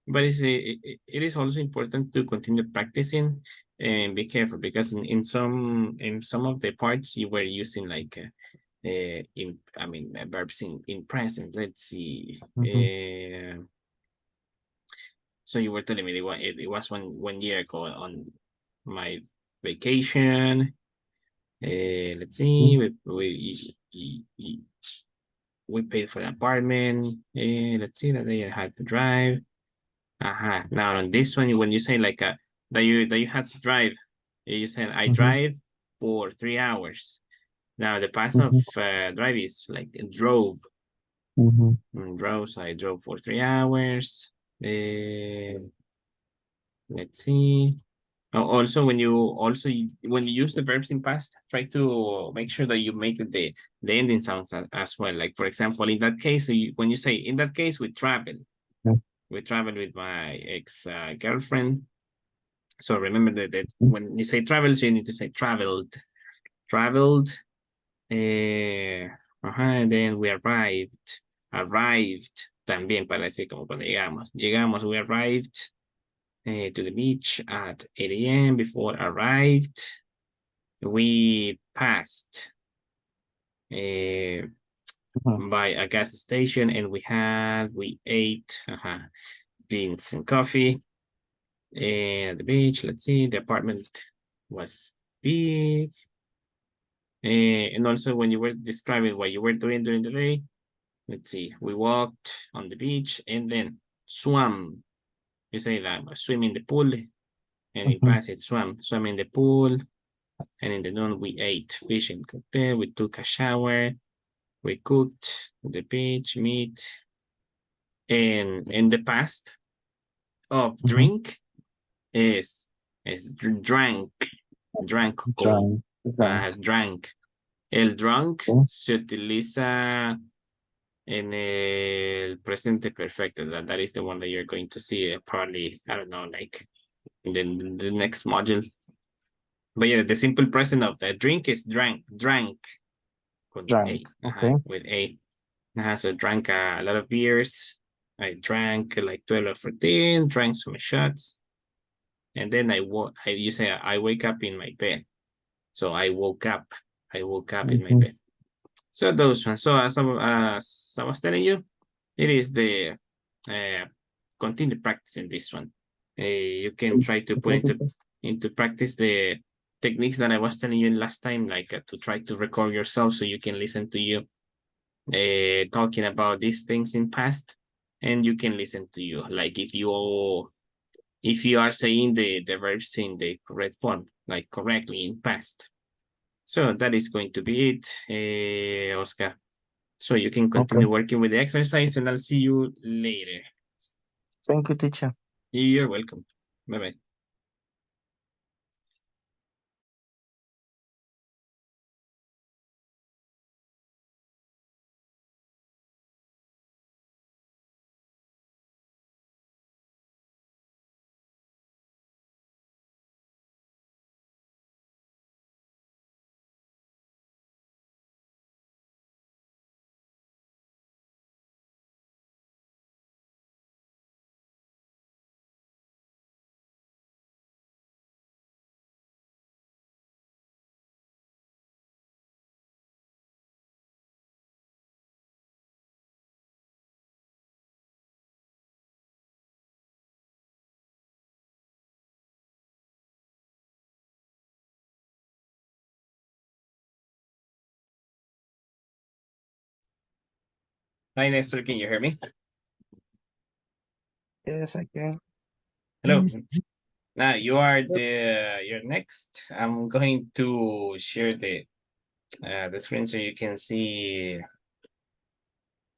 But it is also important to continue practicing and be careful because in some of the parts you were using like verbs in present. Let's see. So you were telling me it was 1 year ago on my vacation. Let's see. We paid for the apartment. Let's see that they had to drive. Now on this one, when you say like that you had to drive, you said I drive for 3 hours. Now the past of drive is like drove. Drove, so I drove for 3 hours. Let's see. Also, when you use the verbs in past, try to make sure that you make the ending sounds as well. Like for example, in that case, when you say in that case, we travel with my ex girlfriend. So remember that when you say travel, so you need to say traveled. And then we arrived también para decir como cuando llegamos, we arrived to the beach at 8 a.m. Before arrived, we passed by a gas station and we ate beans and coffee at the beach. Let's see, the apartment was big. And also when you were describing what you were doing during the day, let's see, we walked on the beach and then swam. You say that swim in the pool, and in past it swam in the pool, and in the noon we ate fish and cocktail. We took a shower, we cooked the beach meat, and in the past of drink is drank, Drank. drank. El drunk se utiliza en el presente perfecto. That is the one that you're going to see probably, I don't know, like in the next module. But yeah, the simple present of the drink is drank. Con Drank. A. Okay. With A. So drank a lot of beers. I drank like 12 or 14, drank some shots. And then you say I wake up in my bed. So I woke up in my bed. So those ones. So as I was telling you, it is the continue practicing this one. You can try to put into practice the techniques that I was telling you last time, like to try to record yourself so you can listen to you talking about these things in past, and you can listen to you. Like if you are saying the verbs in the correct form, like correctly in past. So that is going to be it, Oscar. So you can continue working with the exercise, and I'll see you later. Thank you, teacher. You're welcome. Bye-bye. Hi, Nestor, can you hear me? Yes, I can. Hello. Now you're next. I'm going to share the screen so you can see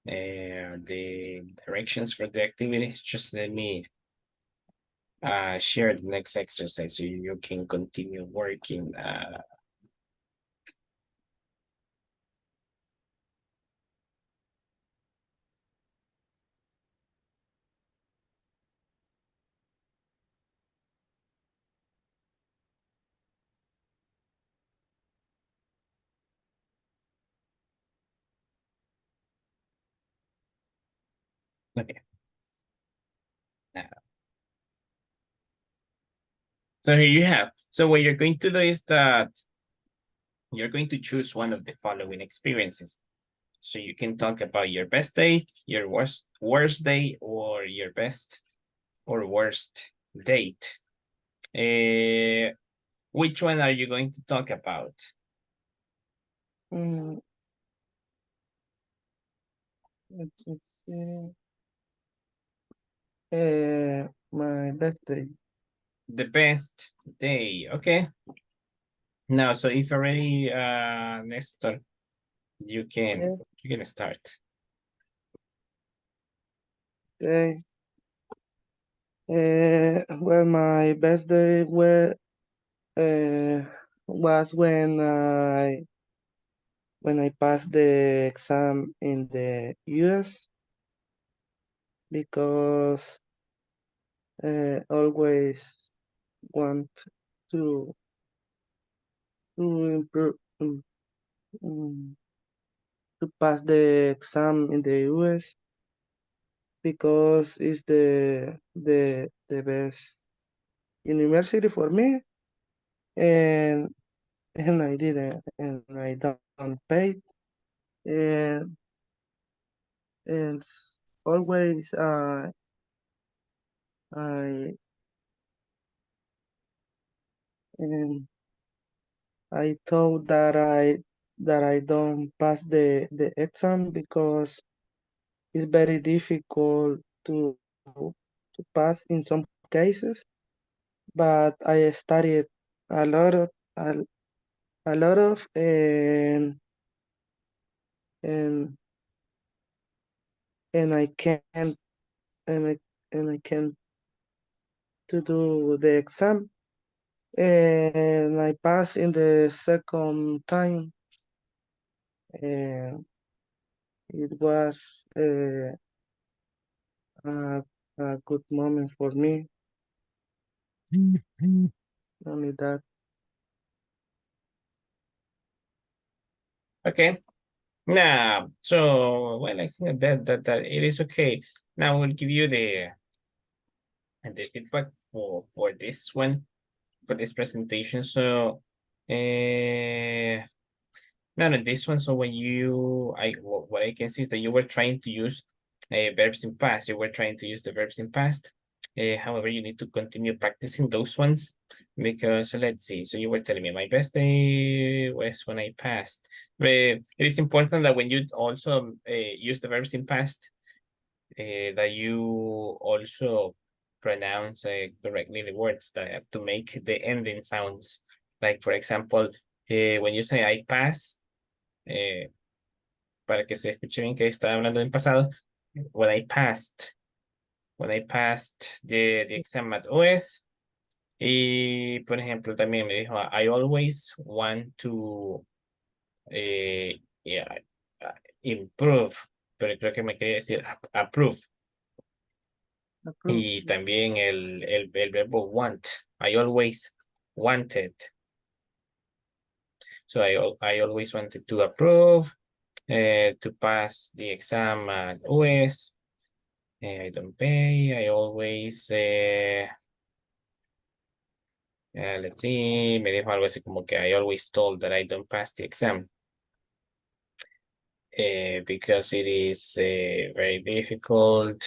the directions for the activities. Just let me share the next exercise so you can continue working. Okay. Now, so here you have. So what you're going to do is that you're going to choose one of the following experiences. So you can talk about your best day, your worst day, or your best or worst date. Which one are you going to talk about? Mm, let's see. My birthday. The best day, okay. Now, so if already, Nestor, you can start. Okay. Well, my birthday was when I passed the exam in the US because always want to improve um, to pass the exam in the US because it's the best university for me, and I didn't, and I don't pay, and always I and I thought that I don't pass the exam because it's very difficult to pass in some cases, but I studied a lot of a lot of and and I can't and I can to do the exam, and I passed in the second time, and it was a good moment for me. Only that. Okay. Now, so well, I think that it is okay. Now we'll give you the feedback for this one, for this presentation. So, no, no, this one. So when what I can see is that you were trying to use verbs in past. You were trying to use the verbs in past. However, you need to continue practicing those ones because let's see. So you were telling me my best day was when I passed. It is important that when you also use the verbs in past, that you also pronounce correctly the words that have to make the ending sounds. Like for example, when you say I pass, para que se escuche bien que está hablando en pasado, when I passed the exam at OS. Y por ejemplo, también me dijo, I always want to yeah, improve, pero creo que me quería decir approve. Y también el verbo want. I always wanted. So I always wanted to approve, to pass the exam at US. I don't pay. I always, let's see, me dijo algo así como que I always told that I don't pass the exam. Because it is very difficult.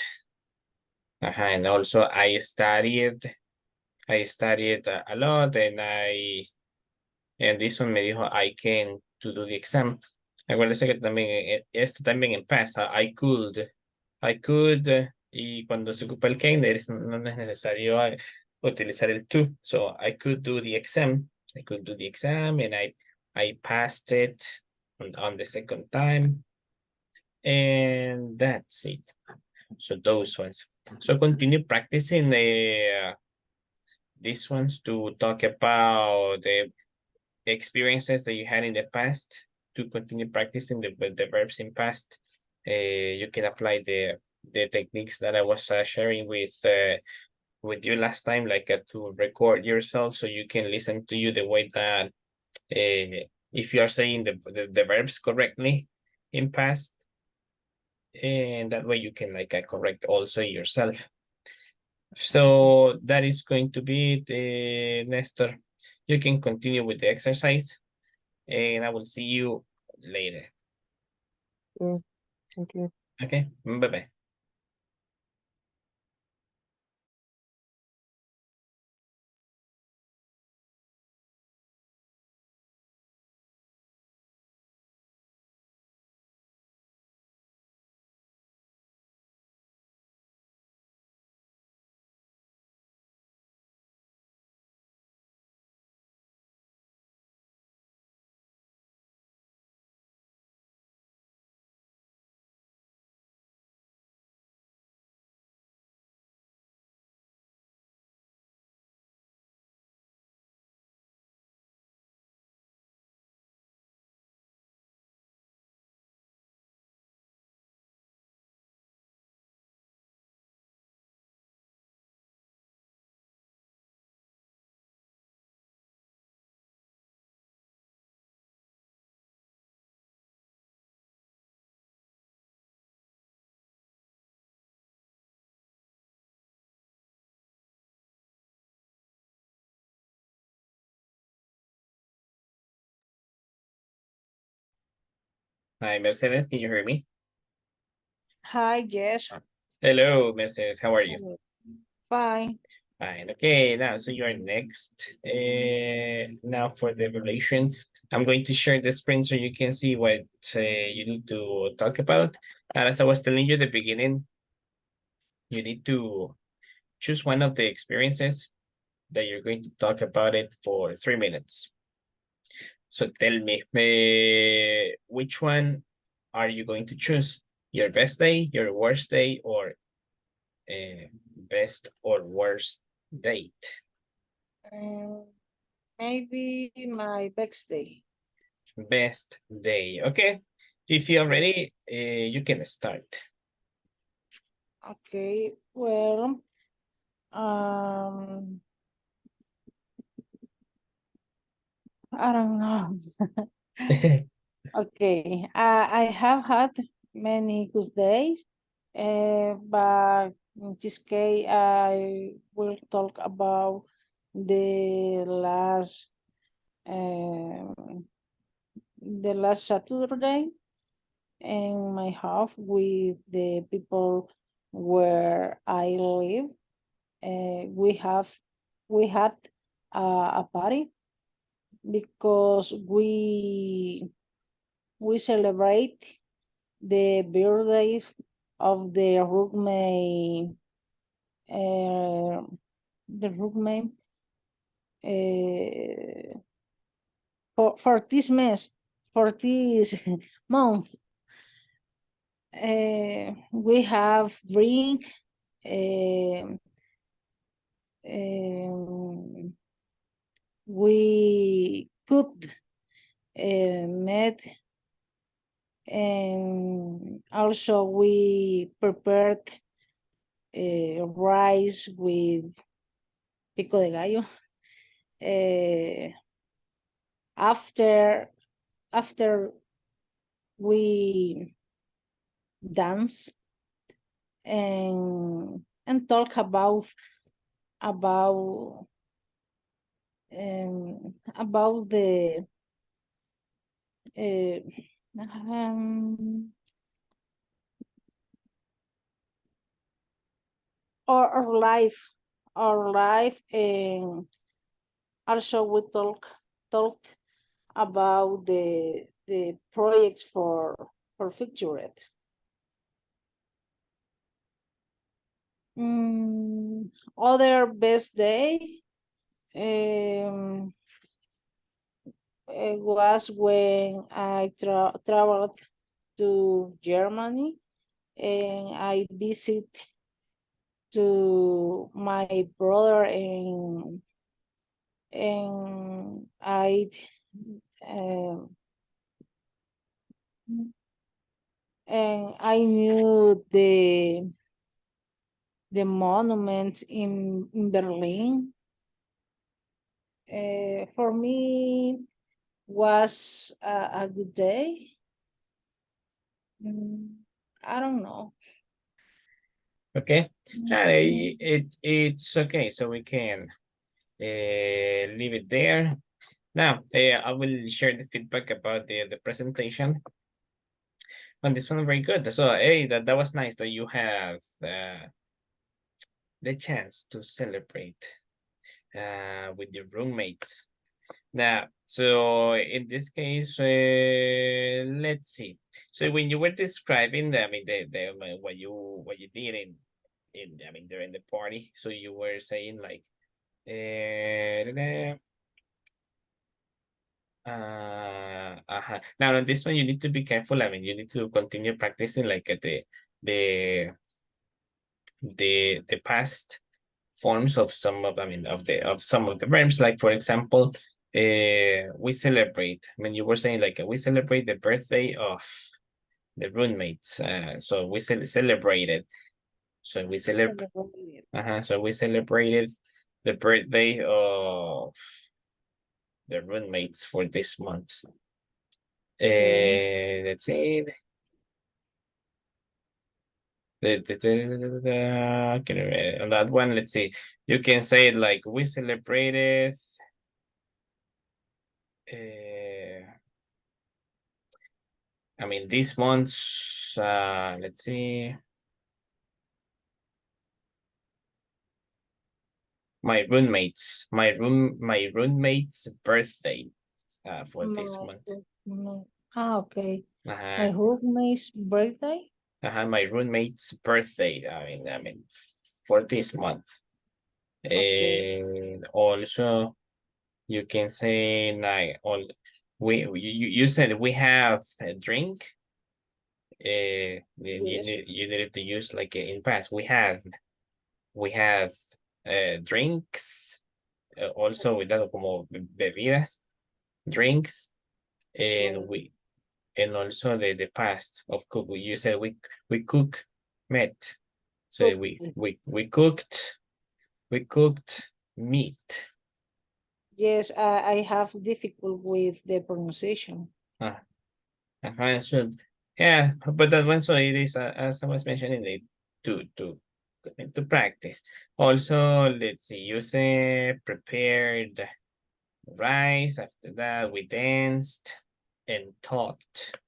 And also I studied a lot, and this one me dijo I can to do the exam. Acuérdense que también esto también en past, I could, y cuando se ocupa el can, no es necesario utilizar el to. So I could do the exam. I could do the exam and I passed it on the second time. And that's it. So those ones. So continue practicing these ones to talk about the experiences that you had in the past, to continue practicing the verbs in past. You can apply the techniques that I was sharing with you last time, like to record yourself so you can listen to you the way that if you are saying the verbs correctly in past, and that way you can correct also yourself. So that is going to be the Nestor. You can continue with the exercise and I will see you later. Thank you. Okay, bye-bye. Hi, Mercedes, can you hear me? Hi, yes. Hello, Mercedes, how are you? Fine. Fine, okay, now, so you're next. Now for the evaluation, I'm going to share the screen so you can see what you need to talk about. And as I was telling you at the beginning, you need to choose one of the experiences that you're going to talk about it for 3 minutes. So tell me, which one are you going to choose? Your best day, your worst day, or best or worst date? Maybe my best day. Best day, okay. If you're ready, you can start. Okay, well, I don't know. Okay, I have had many good days, but in this case, I will talk about um, the last Saturday in my house with the people where I live. We had a party because we celebrate the birthdays of the roommate for this month, for this month. We have drink. We cooked, met, and also we prepared rice with pico de gallo. After we dance and talk about the our life, and also we talked about the project for feature it. Other best day it was when I traveled to Germany and I visit to my brother and I and I knew the monuments in Berlin. For me was a good day. I don't know. Okay, it's okay. So we can leave it there. Now, I will share the feedback about the presentation. And this one very good. So, hey, that was nice that you have the chance to celebrate with your roommates. Now, so in this case, let's see. So when you were describing the, I mean, what you did I mean, during the party, so you were saying like, now on this one you need to be careful. I mean, you need to continue practicing like the past forms of some of, I mean, of some of the verbs. Like for example, we celebrate. I mean, you were saying like we celebrate the birthday of the roommates. So we celebrated. So we celebrate. So we celebrated the birthday of the roommates for this month. Let's see. On that one, let's see. You can say it like we celebrated. I mean, this month's. Let's see. My roommate's birthday. For this month. Okay. My roommate's birthday. My roommate's birthday. I mean, for this month. And also, you can say like you said we have a drink. You needed to use like in past. We have drinks. Also with that como bebidas, drinks, and and also the past of cook. You said we cook meat. So we cooked meat. Yes, I have difficult with the pronunciation. So yeah, but that one, so it is as I was mentioning, to practice. Also, let's see, you say prepared rice. After that, we danced and talked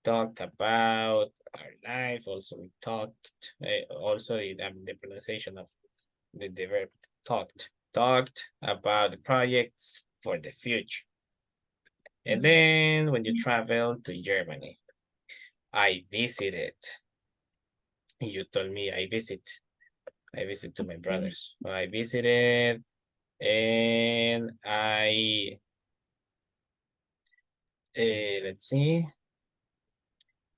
about our life. Also, we talked. Also, the pronunciation of the verb talked about the projects for the future. And then when you travel to Germany, I visited. You told me I visit to my brothers. So I visited and let's see.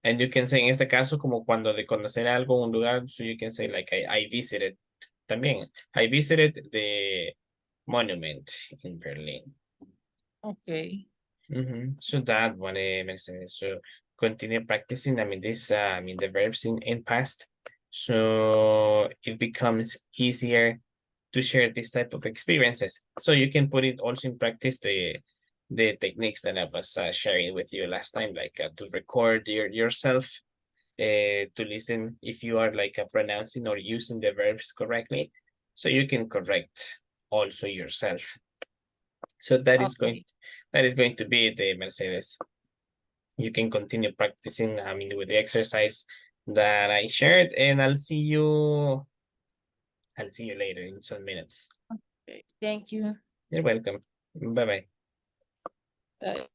And you can say en este caso como cuando de conocer algo, un lugar, so you can say like I visited también. I visited the monument in Berlin. Okay. So that one, Mercedes. So continue practicing. I mean, the verbs in past. So it becomes easier to share this type of experiences. So you can put it also in practice the techniques that I was sharing with you last time, like to record yourself, to listen if you are like pronouncing or using the verbs correctly, so you can correct also yourself. So that is going to be the Mercedes. You can continue practicing, I mean, with the exercise that I shared, and I'll see you later in some minutes. Okay. Thank you. You're welcome. Bye-bye. Bye.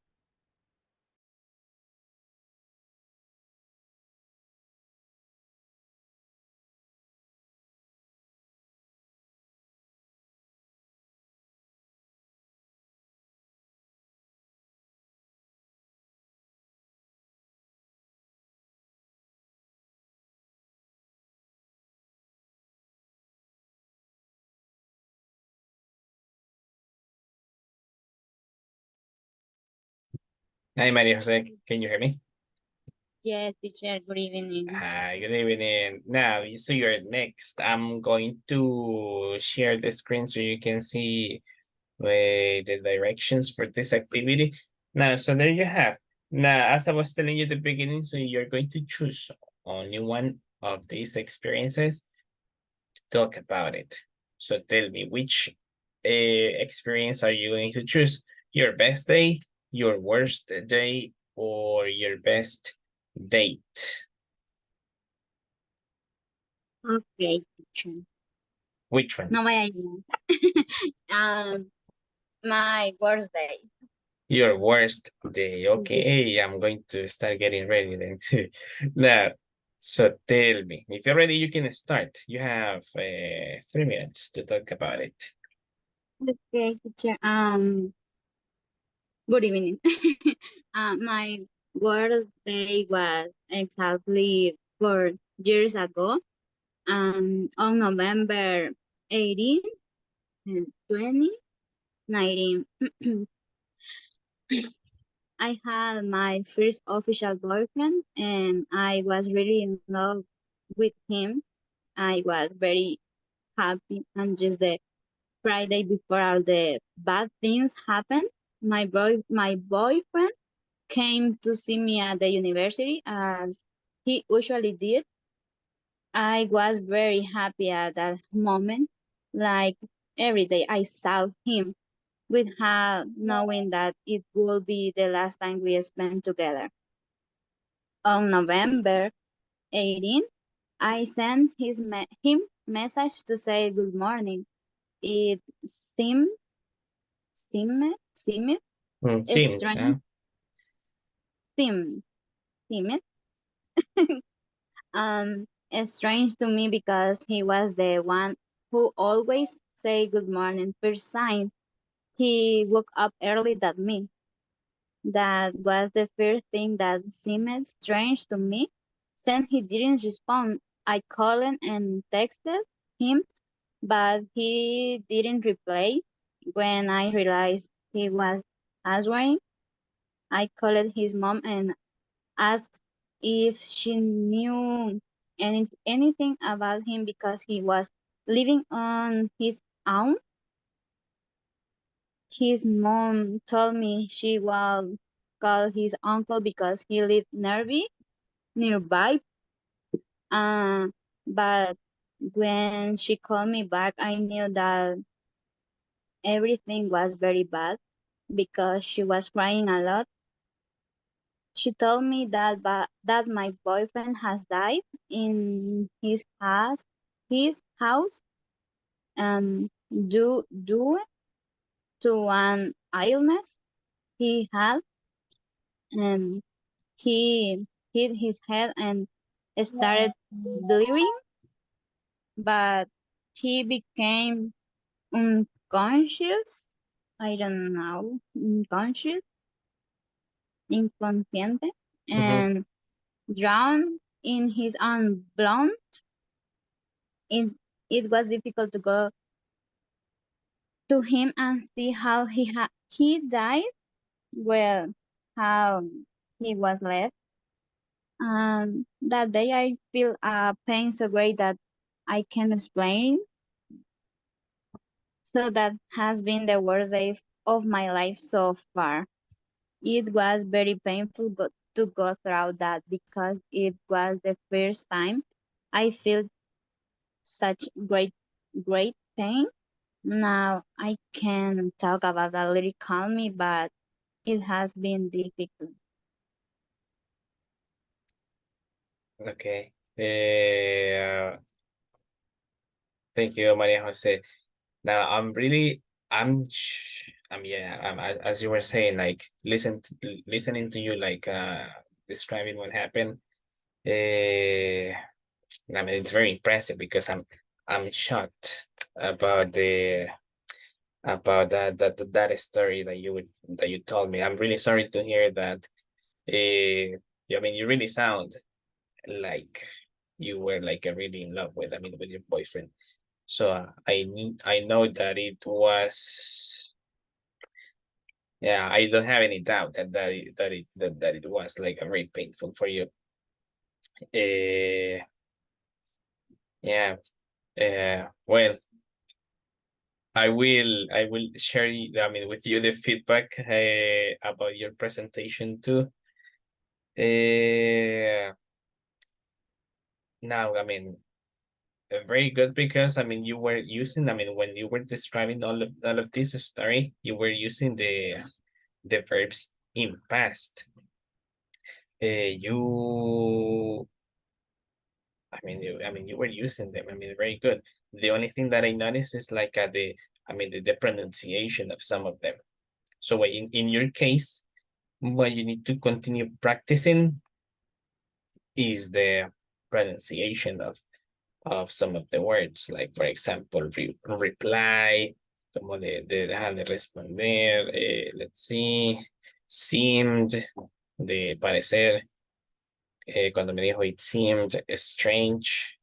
Hi, Maria Jose. Can you hear me? Yes, teacher, good evening. Hi, good evening. Now, so you're next. I'm going to share the screen so you can see the directions for this activity. Now, so there you have. Now, as I was telling you at the beginning, so you're going to choose only one of these experiences to talk about it. So tell me, which experience are you going to choose? Your best day, your worst day, or your best date? Okay, teacher. Which one? No me ayuda. My worst day. Your worst day. Okay, I'm going to start getting ready then. Now, so tell me, if you're ready, you can start. You have 3 minutes to talk about it. Okay, teacher. Good evening. My worst day was exactly 4 years ago. On November 18 and 2019, I had my first official boyfriend, and I was really in love with him. I was very happy, and just the Friday before all the bad things happened, my boyfriend came to see me at the university as he usually did. I was very happy at that moment. Like every day I saw him without knowing that it would be the last time we spent together. On November 18, I sent him message to say good morning. It seemed Seems, strange, seemed, seemed um strange to me because he was the one who always say good morning first sign. He woke up early than me. That was the first thing that seemed strange to me. Since he didn't respond, I called and texted him, but he didn't reply. When I realized he was answering, I called his mom and asked if she knew anything about him because he was living on his own. His mom told me she will call his uncle because he lived nearby. Uh, but when she called me back, I knew that everything was very bad because she was crying a lot. She told me that my boyfriend has died in his house due to an illness he had. Um, he hit his head and started bleeding, but he became unconscious. I don't know, unconscious, inconsciente, mm-hmm. and drowned in his own blood. It was difficult to go to him and see how he died, well, how he was left. That day I feel a pain so great that I can't explain. So that has been the worst day of my life so far. It was very painful to go through that because it was the first time I feel such great pain. Now I can talk about that a little calmly, but it has been difficult. Okay. Thank you, Maria Jose. Now yeah, as you were saying, like listening to you, like describing what happened. I mean, it's very impressive because I'm shocked about that story that you told me. I'm really sorry to hear that. I mean, you really sound like you were like really in love with. I mean, with your boyfriend. So I know that Yeah, I don't have any doubt that it was like very painful for you. Yeah. Well, I will share with you the feedback about your presentation too. Now, very good because you were using, when you were describing all of this story, you were using the verbs in past. You were using them. Very good. The only thing that I noticed is like the pronunciation of some of them. So in your case, what you need to continue practicing is the pronunciation of some of the words, like for example, reply, como dejar de responder, let's see, seemed, de parecer, cuando me dijo it seemed strange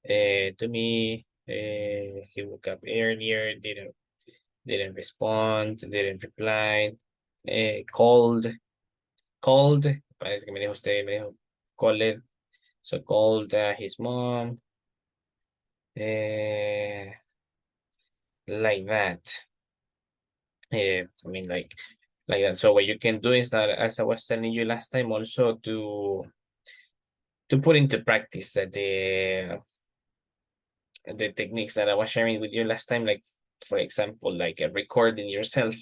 to me, he woke up earlier, didn't respond, didn't reply, called, parece que me dijo usted, me dijo called, so called his mom, like that. Like that. So what you can do is that, as I was telling you last time, also to put into practice the techniques that I was sharing with you last time, like for example, like recording yourself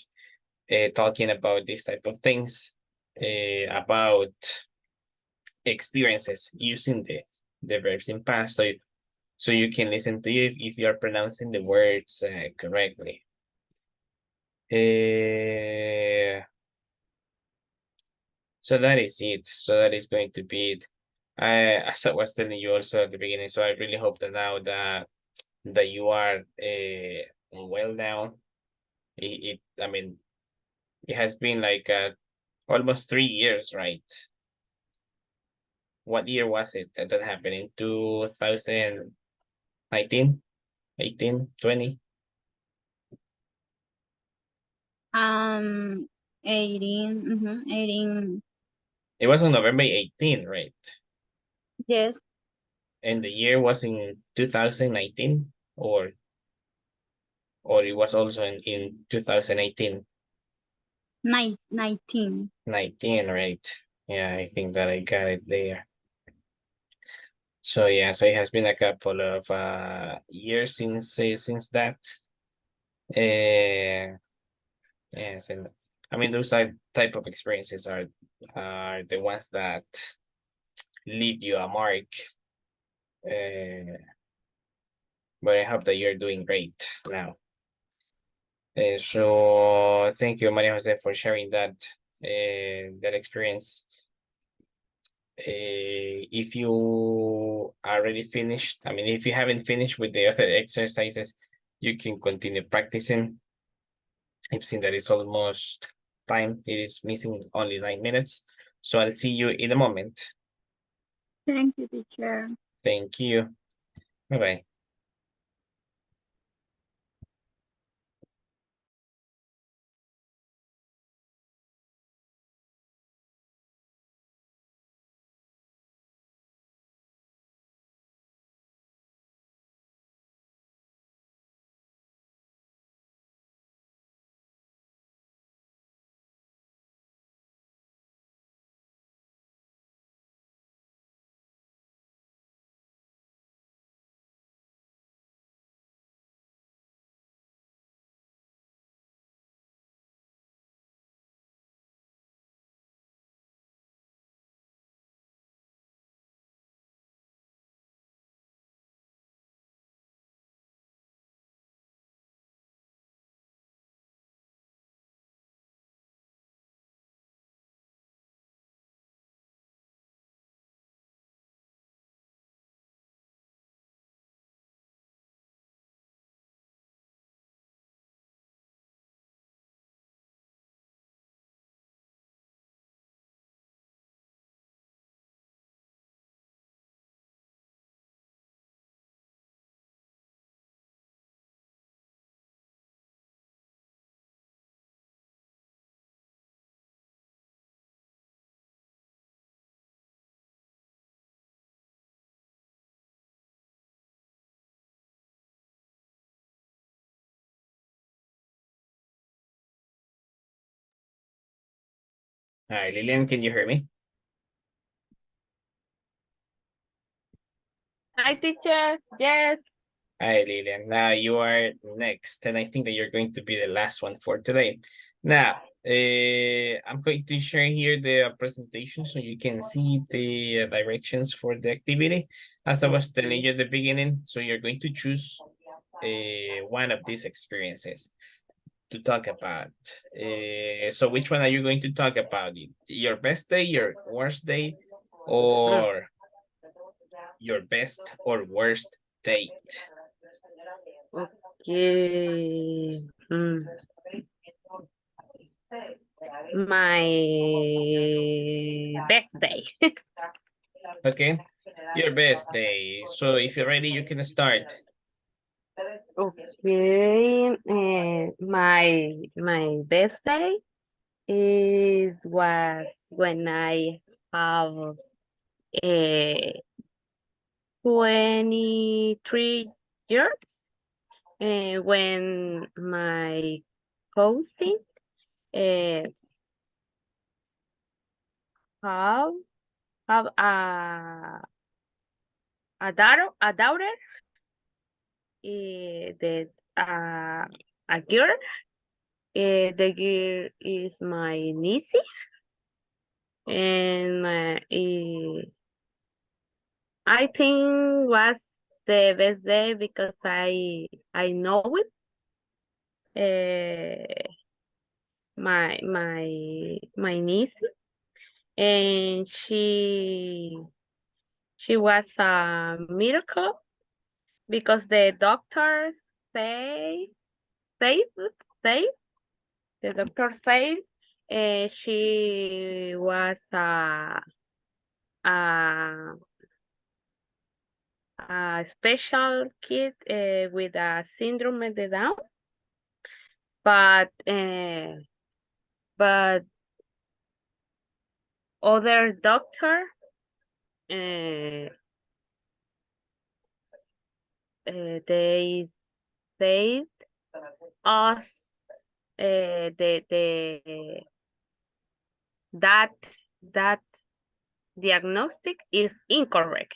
talking about these type of things, about experiences using the verbs in past, so you can listen to you if you are pronouncing the words correctly. So that is it. So that is going to be it. As I was telling you also at the beginning, so I really hope that now that you are well now. It has been like almost 3 years, right? What year was it that happened? In 2019, 18, 20? 18. It was on November 18, right? Yes, And the year was in 2019, or it was also in 2018? 19. 19, right? Yeah, I think that I got it there. So yeah, so it has been a couple of years since that. Yes, and those type of experiences are the ones that leave you a mark. But I hope that you're doing great now. So thank you, Maria Jose, for sharing that experience. If you already finished, if you haven't finished with the other exercises, you can continue practicing. I've seen that it's almost time. It is missing only 9 minutes. So I'll see you in a moment. Thank you, teacher. Thank you. Bye-bye. Hi, Lilian, can you hear me? Hi, teacher. Yes. Hi, Lilian. Now you are next, and I think that you're going to be the last one for today. Now, I'm going to share here the presentation so you can see the directions for the activity. As I was telling you at the beginning, so you're going to choose one of these experiences to talk about. So which one are you going to talk about? Your best day, your worst day, or your best or worst date? Okay. My best day. Okay, your best day. So if you're ready, you can start. Okay. My best day was when I have 23 years, when my cousin uh, have have a daughter that a girl. The girl is my niece, and I think was the best day because I know it. My niece, and she was a miracle because the doctor say say say the doctor said she was a a special kid with a syndrome of the Down, but other doctor uh, they said us the that that diagnostic is incorrect,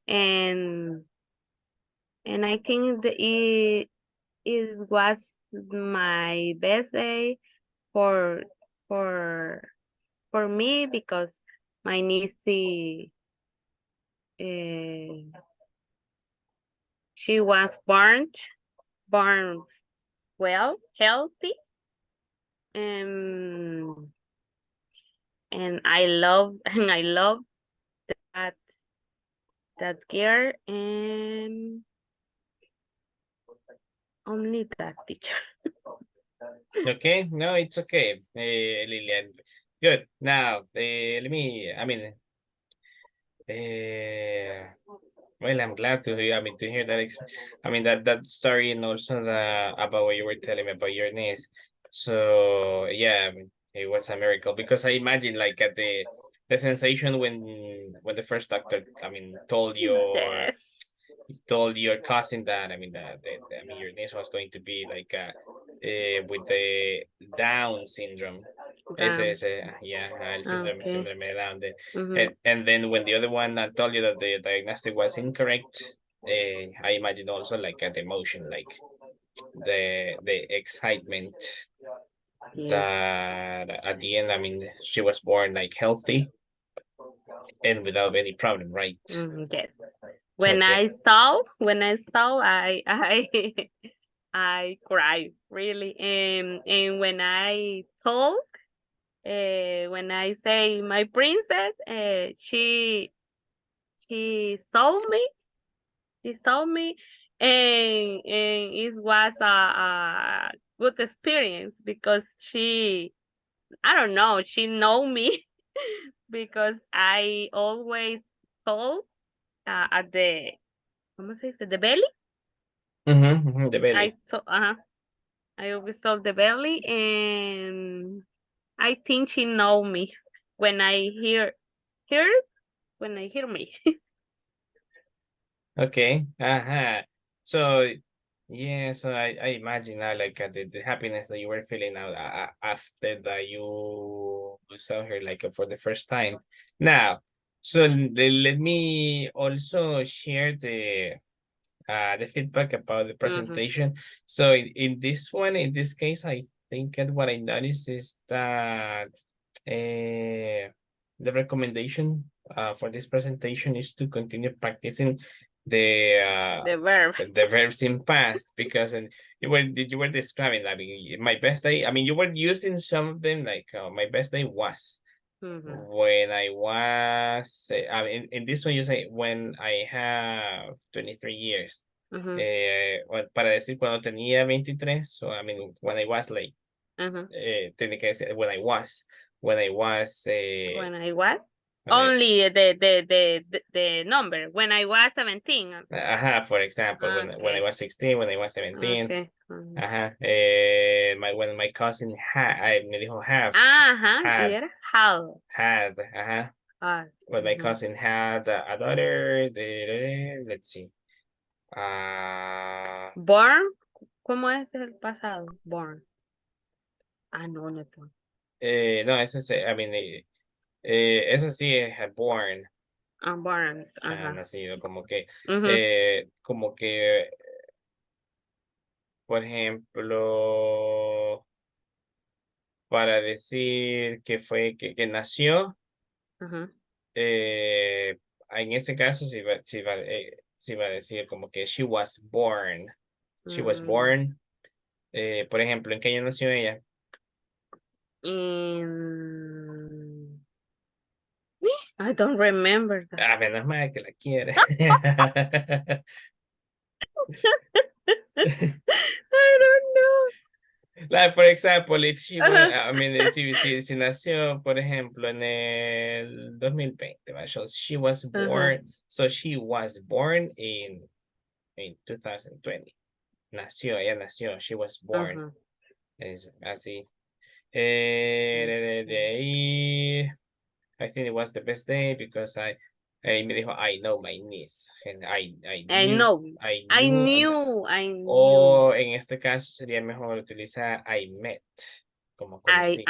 and I think it was my best day for for for me because my niece she was born well, healthy, and I love and I love that girl, and only that teacher. Okay, no, it's okay, Lilian. Good. Now, let me, well, I'm glad to hear, to hear that, that story, and also about what you were telling me about your niece. So, yeah, it was a miracle because I imagine like at the sensation when the first doctor, told you, or Yes. told your cousin that, your niece was going to be like, with the Down syndrome. Down. Yeah, el síndrome, Okay. síndrome de Down. Mhm. And then when the other one told you that the diagnostic was incorrect, I imagine also like the emotion, like the excitement Yes. that at the end, she was born like healthy and without any problem, right? Yes. When Okay. I saw, I cried really, and when I told, when I say my princess, she saw me, she saw me, and it was a good experience because I don't know, she know me because I always told at the, ¿cómo se dice? The belly. The belly. I always saw the belly, and I think she know me when I hear when I hear me. Okay. So yeah, so I imagine now like the happiness that you were feeling out after that you saw her like for the first time. Now, so let me also share the feedback about the presentation. So in this one, in this case, I think that what I noticed is that the recommendation for this presentation is to continue practicing The verb. the verbs in past, because you were describing, I mean, my best day, I mean, you were using some of them like my best day was when I was I mean, in this one you say when I have 23 years. Para decir cuando tenía 23, so I mean when I was like tiene que decir when I was When I was when I- only the number when I was 17. for example, when I Okay. was 16, when I was 17. Okay. When my cousin me dijo have, Y had, era how. had, when my Ujú. cousin had a daughter, let's see. Born, ¿cómo es el pasado? Born. No, no. No, eso es, I mean, eso sí es born, Born. nacido, como que, Ujú. como que, por ejemplo, para decir que fue, que nació, Ujú. en ese caso sí va a decir como que she was born. She was born. Por ejemplo, ¿en qué año nació ella? I don't remember that. Menos mal que la quiere. I don't know. Like, for example, if she was, I mean, si nació, por ejemplo, en el 2020, ¿va? So she was born, so she was born in 2020. Ella nació, she was born. Es así. De ahí, I think it was the best day because me dijo, I know my niece. And I I knew, know. I knew. o en este caso sería mejor utilizar I met, como conocí.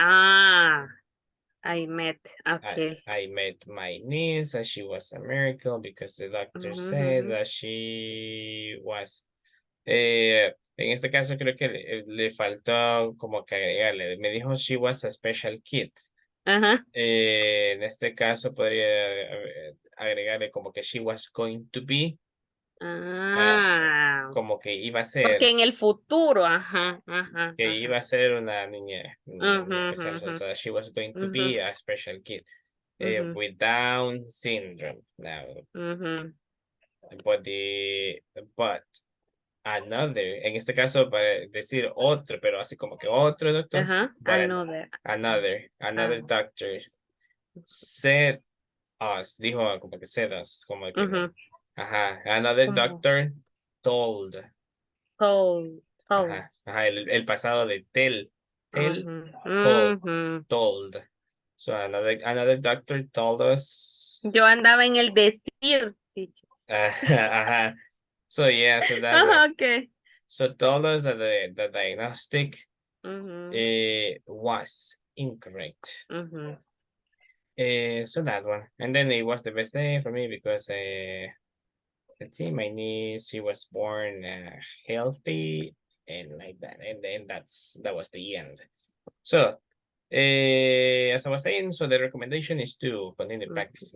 I met. Okay. I met my niece, and she was a miracle because the doctor said that she was. En este caso creo que le faltó como que agregarle. Me dijo she was a special kid. En este caso podría agregarle como que she was going to be. Como que iba a ser. Porque en el futuro, que iba a ser una niña especial. So she was going to be a special kid with Down syndrome. Now, but another, en este caso para decir otro, pero así como que otro doctor. Another doctor said us, dijo como que said us, como que another doctor told. El pasado de tell, told. So another doctor told us. Yo andaba en el decir. So yeah, so that Okay. so told us that the diagnostic was incorrect. So that one, and then it was the best day for me because let's see, my niece, she was born healthy and like that, and then that was the end. So as I was saying, so the recommendation is to continue practice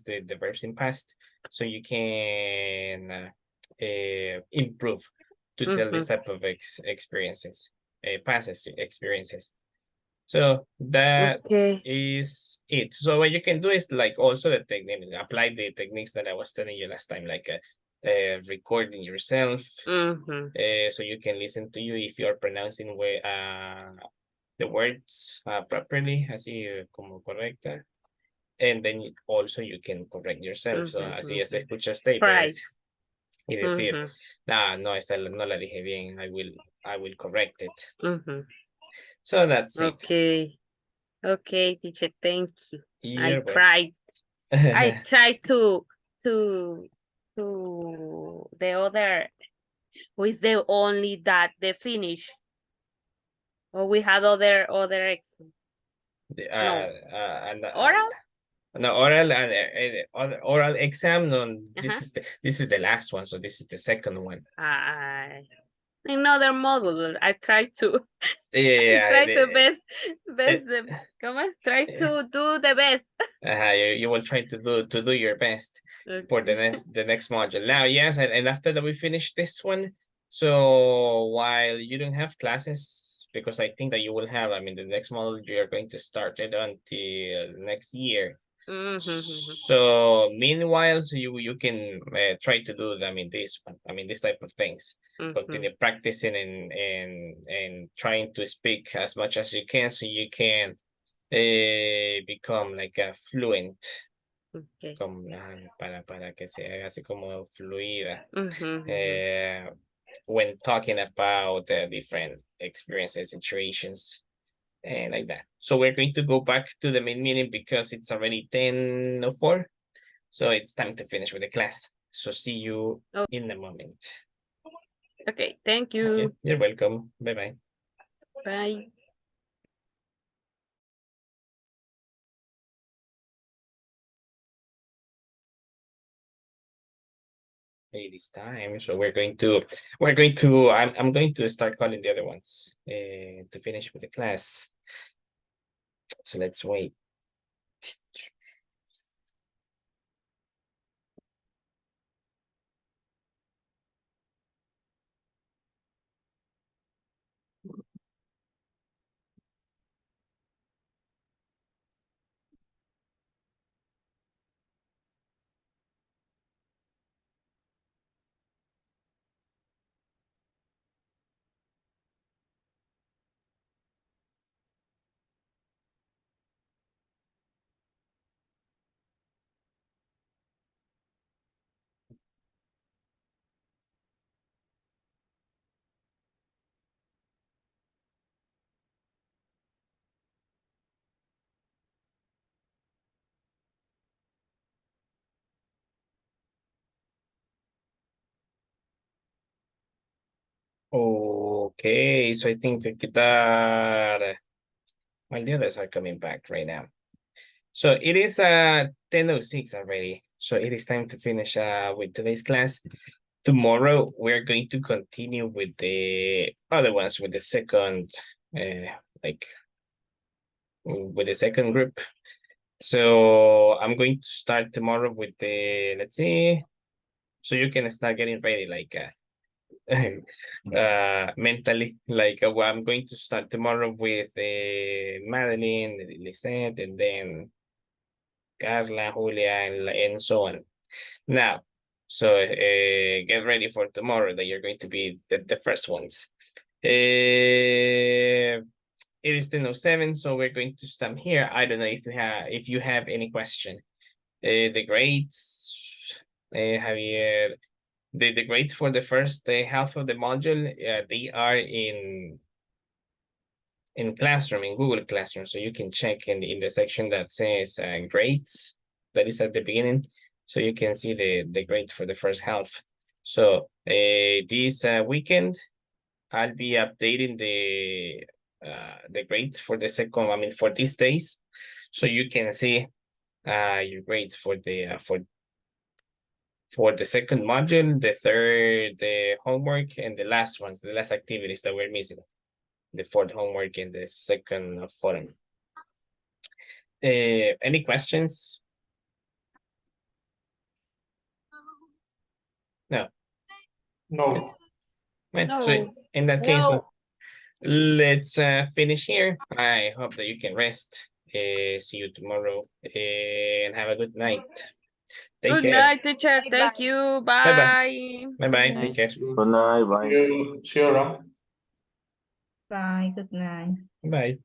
the verbs in past, so you can improve to tell this type of experiences, past experiences. So that is it. So what you can do is like also the technique, apply the techniques that I was telling you last time, like recording yourself, so you can listen to you if you're pronouncing the words properly, así como correcta. And then also you can correct yourself. So así es, escucha usted y decir, no, esta no la dije bien, I will correct it. So that's it. Okay, teacher, thank you. You're I tried to the other with the only that the finish. Or we had other exams. And Oral? no, oral and oral exam. No, this is the last one. So this is the second one. Another module. I try to Yeah, try to try to do the best. you will try to do your best for the next module. Now, yes, and after that we finish this one. So while you don't have classes, because I think that you will have, I mean, the next module you are going to start it until next year. So meanwhile, so you can try to do, I mean, this one, I mean, this type of things. Continue practicing and trying to speak as much as you can, so you can become like a fluent. Para que se haga así como fluida. When talking about different experiences, situations, and like that. So we're going to go back to the main meeting because it's already 10:04. So it's time to finish with the class. So see you in a moment. Okay, thank you. Okay, you're welcome. Bye-bye. Bye. It is time. So I'm going to start calling the other ones to finish with the class. So let's wait. Okay, so I think that well, the others are coming back right now. So it is 10:06 already. So it is time to finish with today's class. Tomorrow we're going to continue with the other ones, with the second with the second group. So I'm going to start tomorrow with the, let's see, so you can start getting ready like mentally, like well, I'm going to start tomorrow with Madeline, Lisette, and then Carla, Julia, and so on. Now, so get ready for tomorrow that you're going to be the first ones. It is 10:07, so we're going to stop here. I don't know if you have any question. The grades, Javier, the grades for the first half of the module, they are in Classroom, in Google Classroom, so you can check in the section that says grades, that is at the beginning, so you can see the grades for the first half. So this weekend, I'll be updating the grades for the second, I mean, for these days, so you can see your grades for the second module, the third, the homework, and the last ones, the last activities that we're missing, the fourth homework and the second forum. Any questions? No. No. Well, No. so in that case, let's finish here. I hope that you can rest. See you tomorrow and have a good night. Take Good care. night, teacher. Thank you. Bye. Bye-bye. Take care. Good night. Bye. See you around. Bye, good night. Bye.